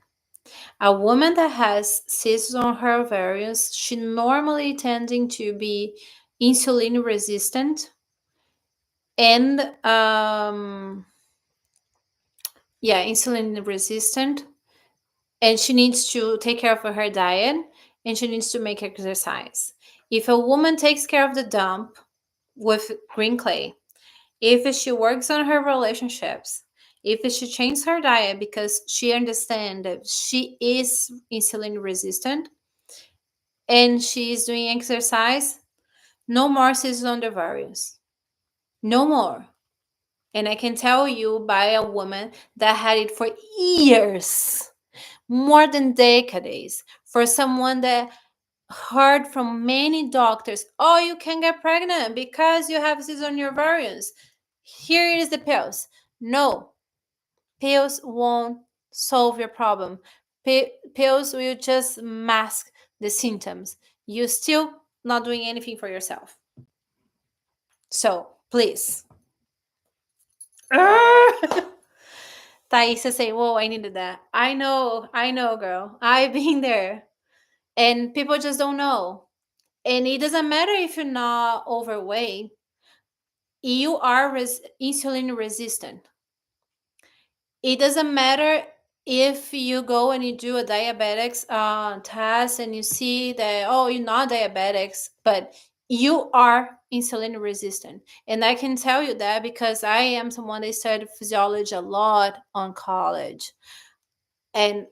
A woman that has cysts on her ovaries, she normally tending to be insulin resistant and insulin resistant, and she needs to take care of her diet, and she needs to make exercise. If a woman takes care of the dump with green clay, if she works on her relationships, if she changes her diet because she understands that she is insulin resistant and she is doing exercise, no more cysts on the ovaries. No more. And I can tell you by a woman that had it for years, more than decades, for someone that heard from many doctors, oh, you can get pregnant because you have cysts on your ovaries. Here is the pills. No, pills won't solve your problem. Pills will just mask the symptoms. You still not doing anything for yourself. So please. Thaisa say, whoa, I needed that. I know, girl. I've been there. And people just don't know. And it doesn't matter if you're not overweight, you are insulin resistant. It doesn't matter if you go and you do a diabetics test and you see that, oh, you're not diabetics, but you are insulin resistant. And I can tell you that because I am someone that studied physiology a lot on college. And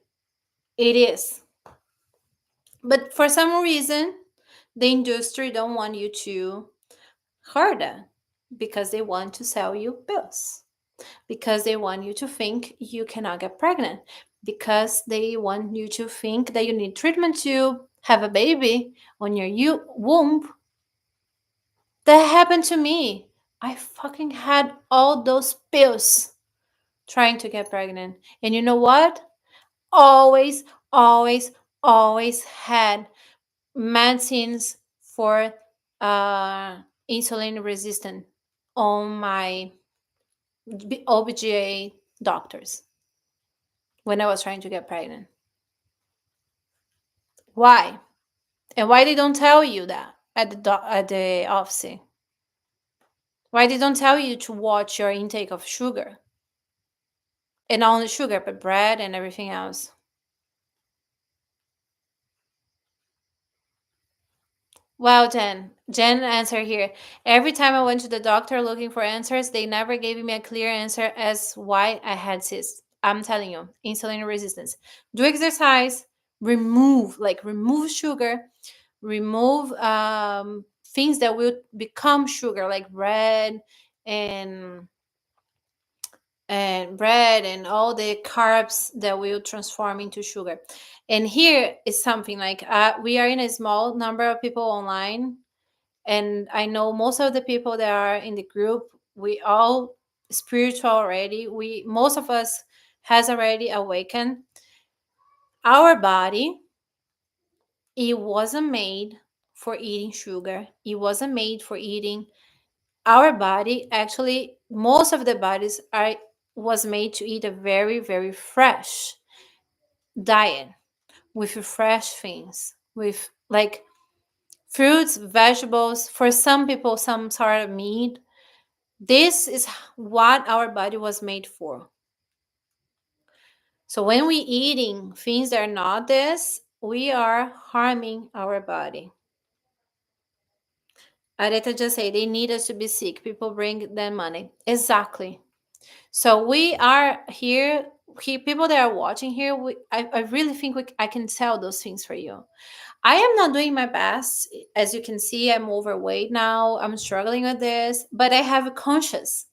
it is. But for some reason, the industry don't want you to hear that because they want to sell you pills, because they want you to think you cannot get pregnant, because they want you to think that you need treatment to have a baby on your womb. That happened to me. I fucking had all those pills trying to get pregnant. And you know what? Always, always, always had medicines for uh, insulin resistant on my OBGA doctors when I was trying to get pregnant. Why? And why they don't tell you that at at the office? Why they don't tell you to watch your intake of sugar? And not only sugar, but bread and everything else. Well, Jen answer here. Every time I went to the doctor looking for answers, they never gave me a clear answer as why I had cysts. I'm telling you, insulin resistance. Do exercise, remove sugar, remove things that will become sugar, like and bread and all the carbs that will transform into sugar. And here is something like we are in a small number of people online, and I know most of the people that are in the group, we all spiritual already. We most of us has already awakened. Our body, it wasn't made for eating sugar. It wasn't made for eating. Our body, actually, most of the bodies are was made to eat a very, very fresh diet with fresh things, with like fruits, vegetables, for some people, some sort of meat. This is what our body was made for. So when we eating things that are not this, we are harming our body. Areta just say they need us to be sick. People bring them money. Exactly. So we are here. People that are watching here, I really think I can tell those things for you. I am not doing my best. As you can see, I'm overweight now. I'm struggling with this, but I have a conscious.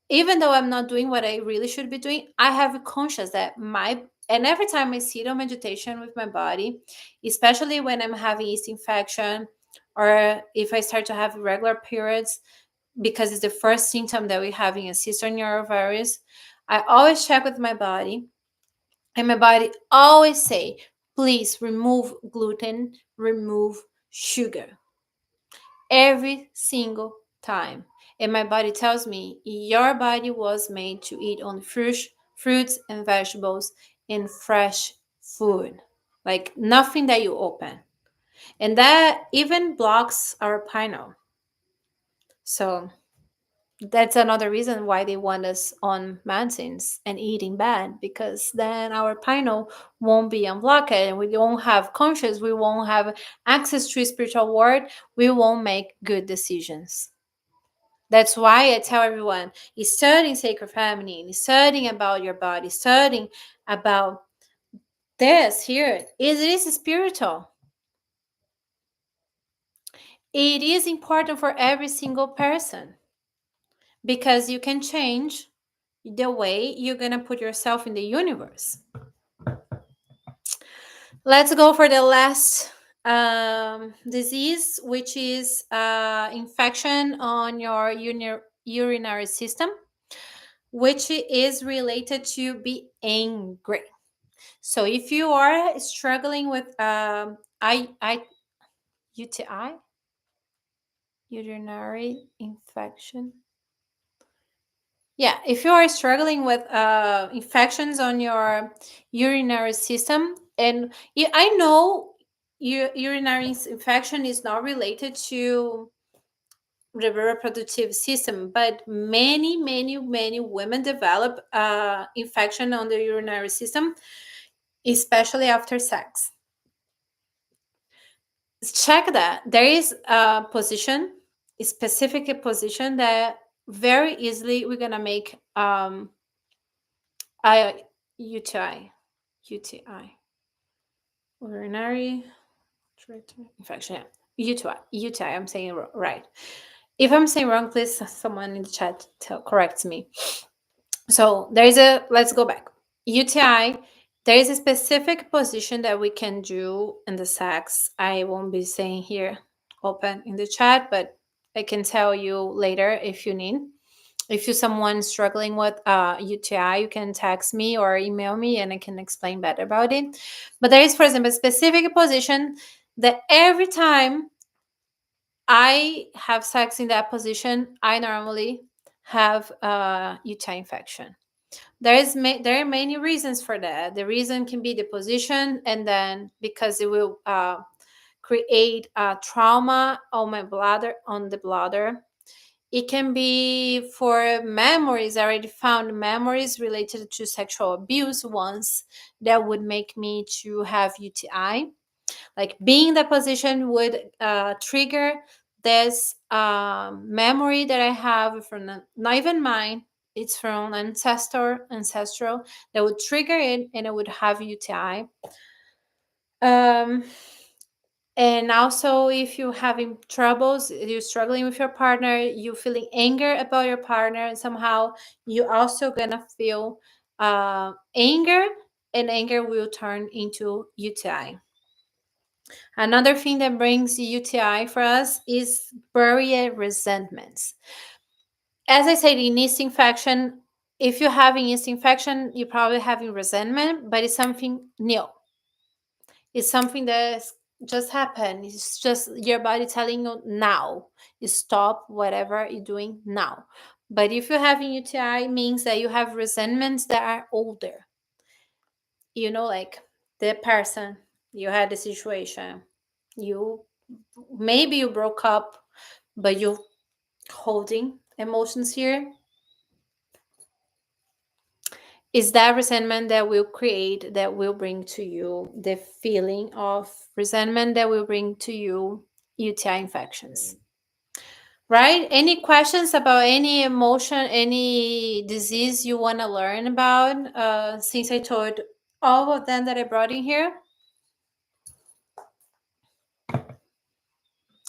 Even though I'm not doing what I really should be doing, I have a conscious that and every time I sit on meditation with my body, especially when I'm having yeast infection or if I start to have regular periods, because it's the first symptom that we're having a cyst on your ovaries, I always check with my body, and my body always say, please remove gluten, remove sugar every single time. And my body tells me your body was made to eat only fruits and vegetables in fresh food, like nothing that you open. And that even blocks our pineal. So that's another reason why they want us on mountains and eating bad, because then our pineal won't be unblocked and we won't have conscious, we won't have access to spiritual world, we won't make good decisions. That's why I tell everyone, studying sacred feminine, studying about your body, studying about this here, it is spiritual. It is important for every single person, because you can change the way you're going to put yourself in the universe. Let's go for the last disease, which is infection on your urinary system, which is related to be angry. So if you are struggling with UTI, urinary infection, yeah, if you are struggling with infections on your urinary system, and I know urinary infection is not related to the reproductive system, but many women develop infection on the urinary system, especially after sex. Check that. There is a position, a specific position that very easily we're gonna make I UTI, urinary tract infection. Yeah. UTI. I'm saying it right. If I'm saying wrong, please someone in the chat corrects me. So let's go back. UTI. There is a specific position that we can do in the sex. I won't be saying here open in the chat, but I can tell you later if you need. If you're someone struggling with UTI, you can text me or email me and I can explain better about it. But there is, for example, a specific position that every time I have sex in that position, I normally have a UTI infection. There are many reasons for that. The reason can be the position, and then because it will create a trauma on the bladder. It can be for memories, I already found memories related to sexual abuse once that would make me to have UTI. Like being in that position would trigger this memory that I have from not even mine. It's from ancestral that would trigger it, and it would have UTI. Um, and also, if you're having troubles, you're struggling with your partner, you feeling anger about your partner, and somehow you also gonna feel anger, and anger will turn into UTI. Another thing that brings UTI for us is buried resentments. As I said, in yeast infection, if you're having yeast infection, you're probably having resentment, but it's something new. It's something that just happened. It's just your body telling you now. You stop whatever you're doing now. But if you're having UTI, it means that you have resentments that are older. Like the person, you had the situation, you maybe you broke up, but you're holding emotions here. Is that resentment that will create, that will bring to you the feeling of resentment that will bring to you UTI infections. Right? Any questions about any emotion, any disease you want to learn about since I told all of them that I brought in here?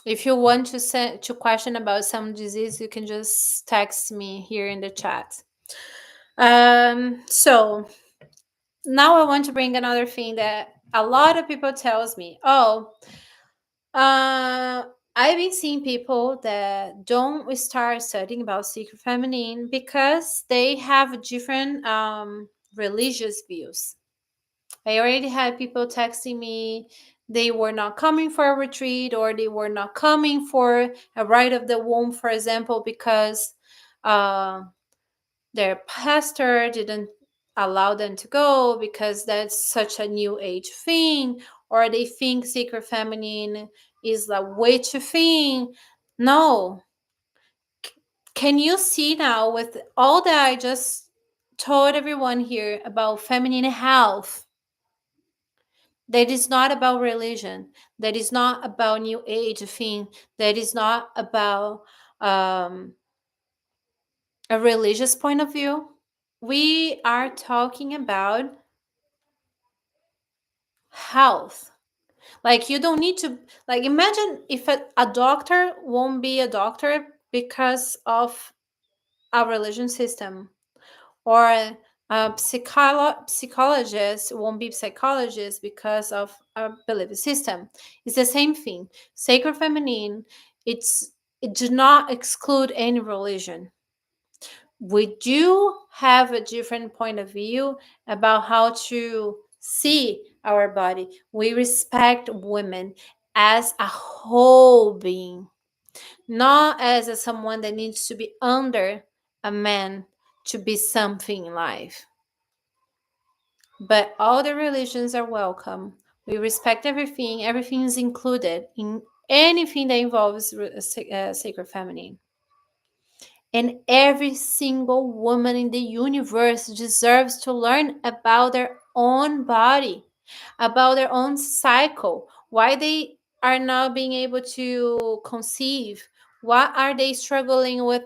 If you want to send to question about some disease, you can just text me here in the chat. So now I want to bring another thing that a lot of people tells me. I've been seeing people that don't start studying about sacred feminine because they have different religious views. I already had people texting me, they were not coming for a retreat, or they were not coming for a rite of the womb, for example, because uh, their pastor didn't allow them to go because that's such a new age thing, or they think sacred feminine is a witch thing. No. Can you see now with all that I just told everyone here about feminine health? That is not about religion. That is not about new age thing. That is not about um, a religious point of view. We are talking about health. Like, you don't need to, like, imagine if a doctor won't be a doctor because of a religion system, or a psychologist won't be psychologist because of a belief system. It's the same thing. Sacred feminine, it do not exclude any religion. We do have a different point of view about how to see our body. We respect women as a whole being, not as someone that needs to be under a man to be something in life. But all the religions are welcome. We respect everything. Everything is included in anything that involves sacred feminine. And every single woman in the universe deserves to learn about their own body, about their own cycle, why they are not being able to conceive, why are they struggling with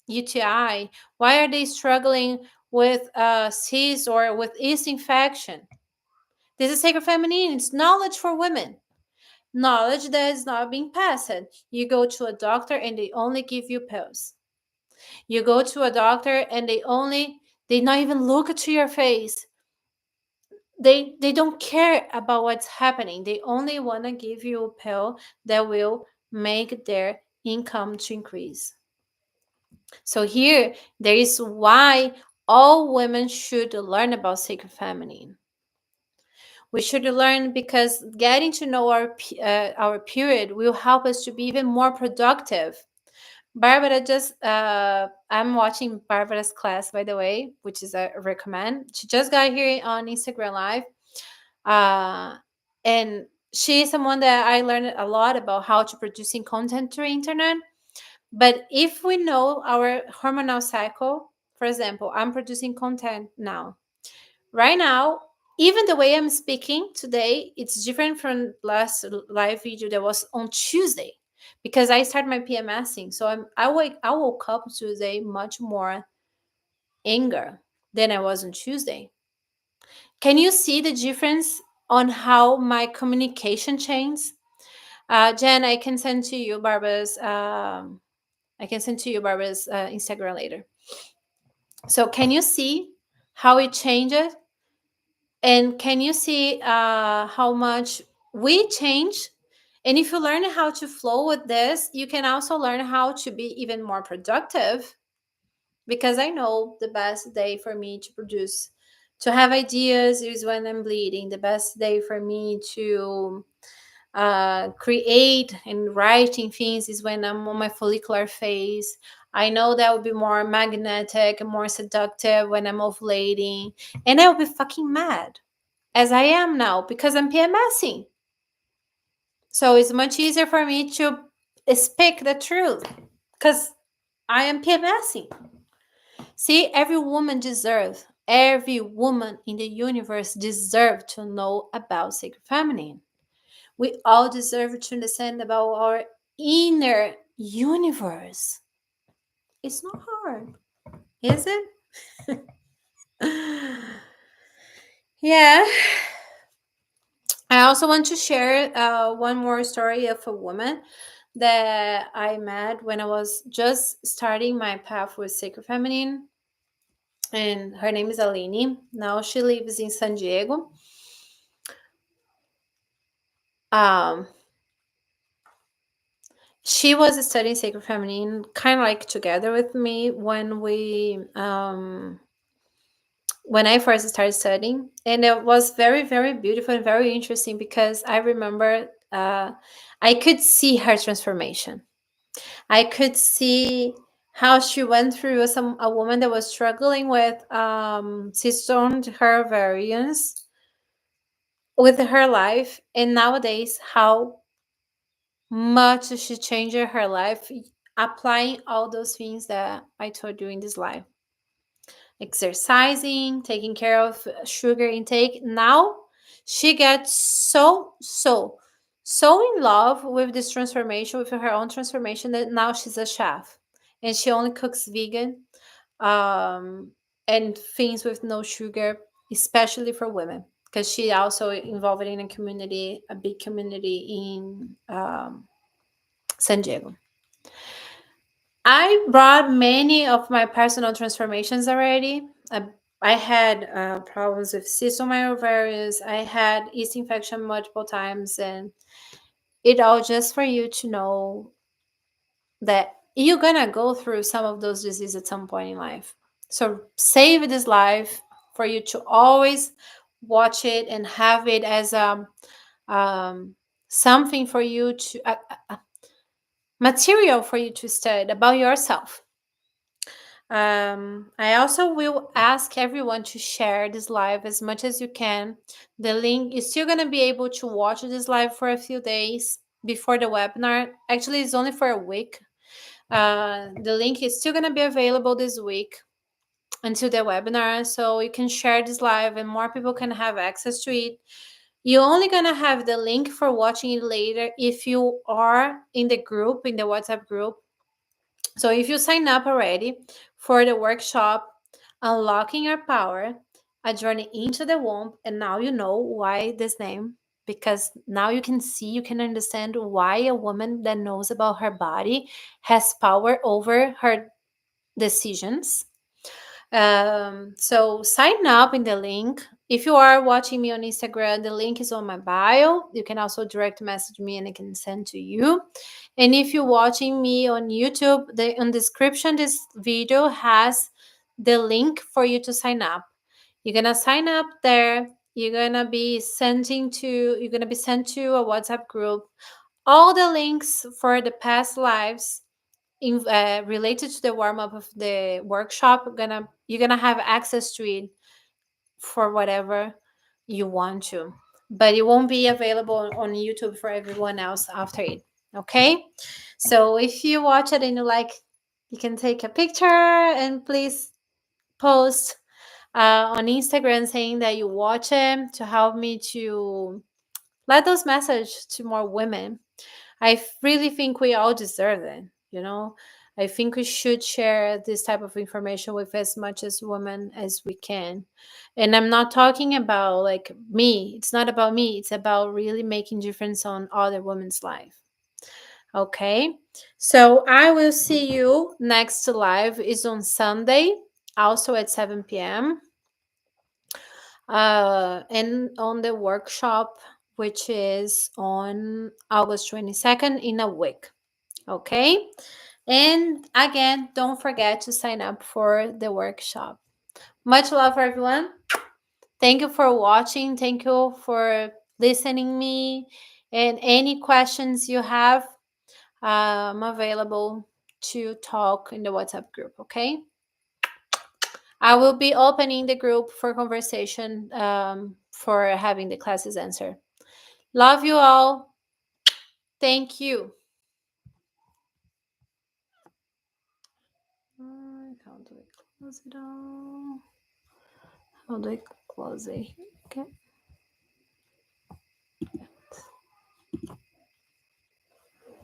UTI, why are they struggling with cysts or with yeast infection. This is sacred feminine. It's knowledge for women, knowledge that is not being passed. You go to a doctor and they only give you pills. You go to a doctor and they not even look at your face. They don't care about what's happening. They only want to give you a pill that will make their income to increase. So here there is why all women should learn about sacred feminine. We should learn because getting to know our period will help us to be even more productive. Barbara just I'm watching Barbara's class, by the way, which is a recommend. She just got here on Instagram Live, and she is someone that I learned a lot about how to producing content through internet. But if we know our hormonal cycle, for example, I'm producing content now. Right now, even the way I'm speaking today, it's different from last live video that was on Tuesday because I started my PMSing. So I woke up Tuesday much more anger than I was on Tuesday. Can you see the difference on how my communication changed? Jen, I can send to you Barbara's Instagram later. So can you see how it changes? And can you see how much we change? And if you learn how to flow with this, you can also learn how to be even more productive. Because I know the best day for me to produce, to have ideas is when I'm bleeding. The best day for me to create and writing things is when I'm on my follicular phase. I know that will be more magnetic and more seductive when I'm ovulating. And I will be fucking mad as I am now because I'm PMSing. So it's much easier for me to speak the truth because I am PMSing. See, every woman in the universe deserves to know about sacred feminine. We all deserve to understand about our inner universe. It's not hard, is it? Yeah. I also want to share one more story of a woman that I met when I was just starting my path with sacred feminine. And her name is Aline. Now she lives in San Diego. Um, she was studying sacred feminine kind of like together with me when I first started studying. And it was very, very beautiful and very interesting because I remember I could see her transformation. I could see how she went through a woman that was struggling with cysts on her variance with her life, and nowadays how much she changed her life applying all those things that I told you in this life. Exercising, taking care of sugar intake. Now she gets so in love with this transformation, with her own transformation, that now she's a chef and she only cooks vegan, um, and things with no sugar, especially for women, because she also involved in a community, a big community in San Diego. I brought many of my personal transformations already. I had problems with cysts on my ovaries. I had yeast infection multiple times, and it all just for you to know that you're gonna go through some of those diseases at some point in life. So save this life for you to always watch it and have it as um, something for you to material for you to study about yourself. I also will ask everyone to share this live as much as you can. The link is still going to be able to watch this live for a few days before the webinar. Actually, it's only for a week. The link is still going to be available this week until the webinar, so you can share this live and more people can have access to it. You're only going to have the link for watching it later if you are in the group, in the WhatsApp group. So if you sign up already for the workshop, Unlocking Your Power, a journey into the womb, and now you know why this name, because now you can see, you can understand why a woman that knows about her body has power over her decisions. So sign up in the link. If you are watching me on Instagram, the link is on my bio. You can also direct message me and I can send to you. And if you're watching me on YouTube, the in description this video has the link for you to sign up. You're gonna sign up there. You're gonna be sent to a WhatsApp group. All the links for the past lives related to the warm up of the workshop, you're gonna have access to it for whatever you want to, but it won't be available on YouTube for everyone else after it. Okay, so if you watch it and you like, you can take a picture and please post on Instagram saying that you watch it to help me to let those message to more women. I really think we all deserve it, you know. I think we should share this type of information with as much as women as we can. And I'm not talking about like me. It's not about me. It's about really making difference on other women's life. Okay. So I will see you next live is on Sunday, also at 7 p.m. And on the workshop, which is on August 22nd in a week. Okay. And again, don't forget to sign up for the workshop. Much love for everyone. Thank you for watching. Thank you for listening me. And any questions you have, I'm available to talk in the WhatsApp group. Okay. I will be opening the group for conversation for having the classes answer. Love you all. Thank you. How do I close it all? How do I close it? Okay.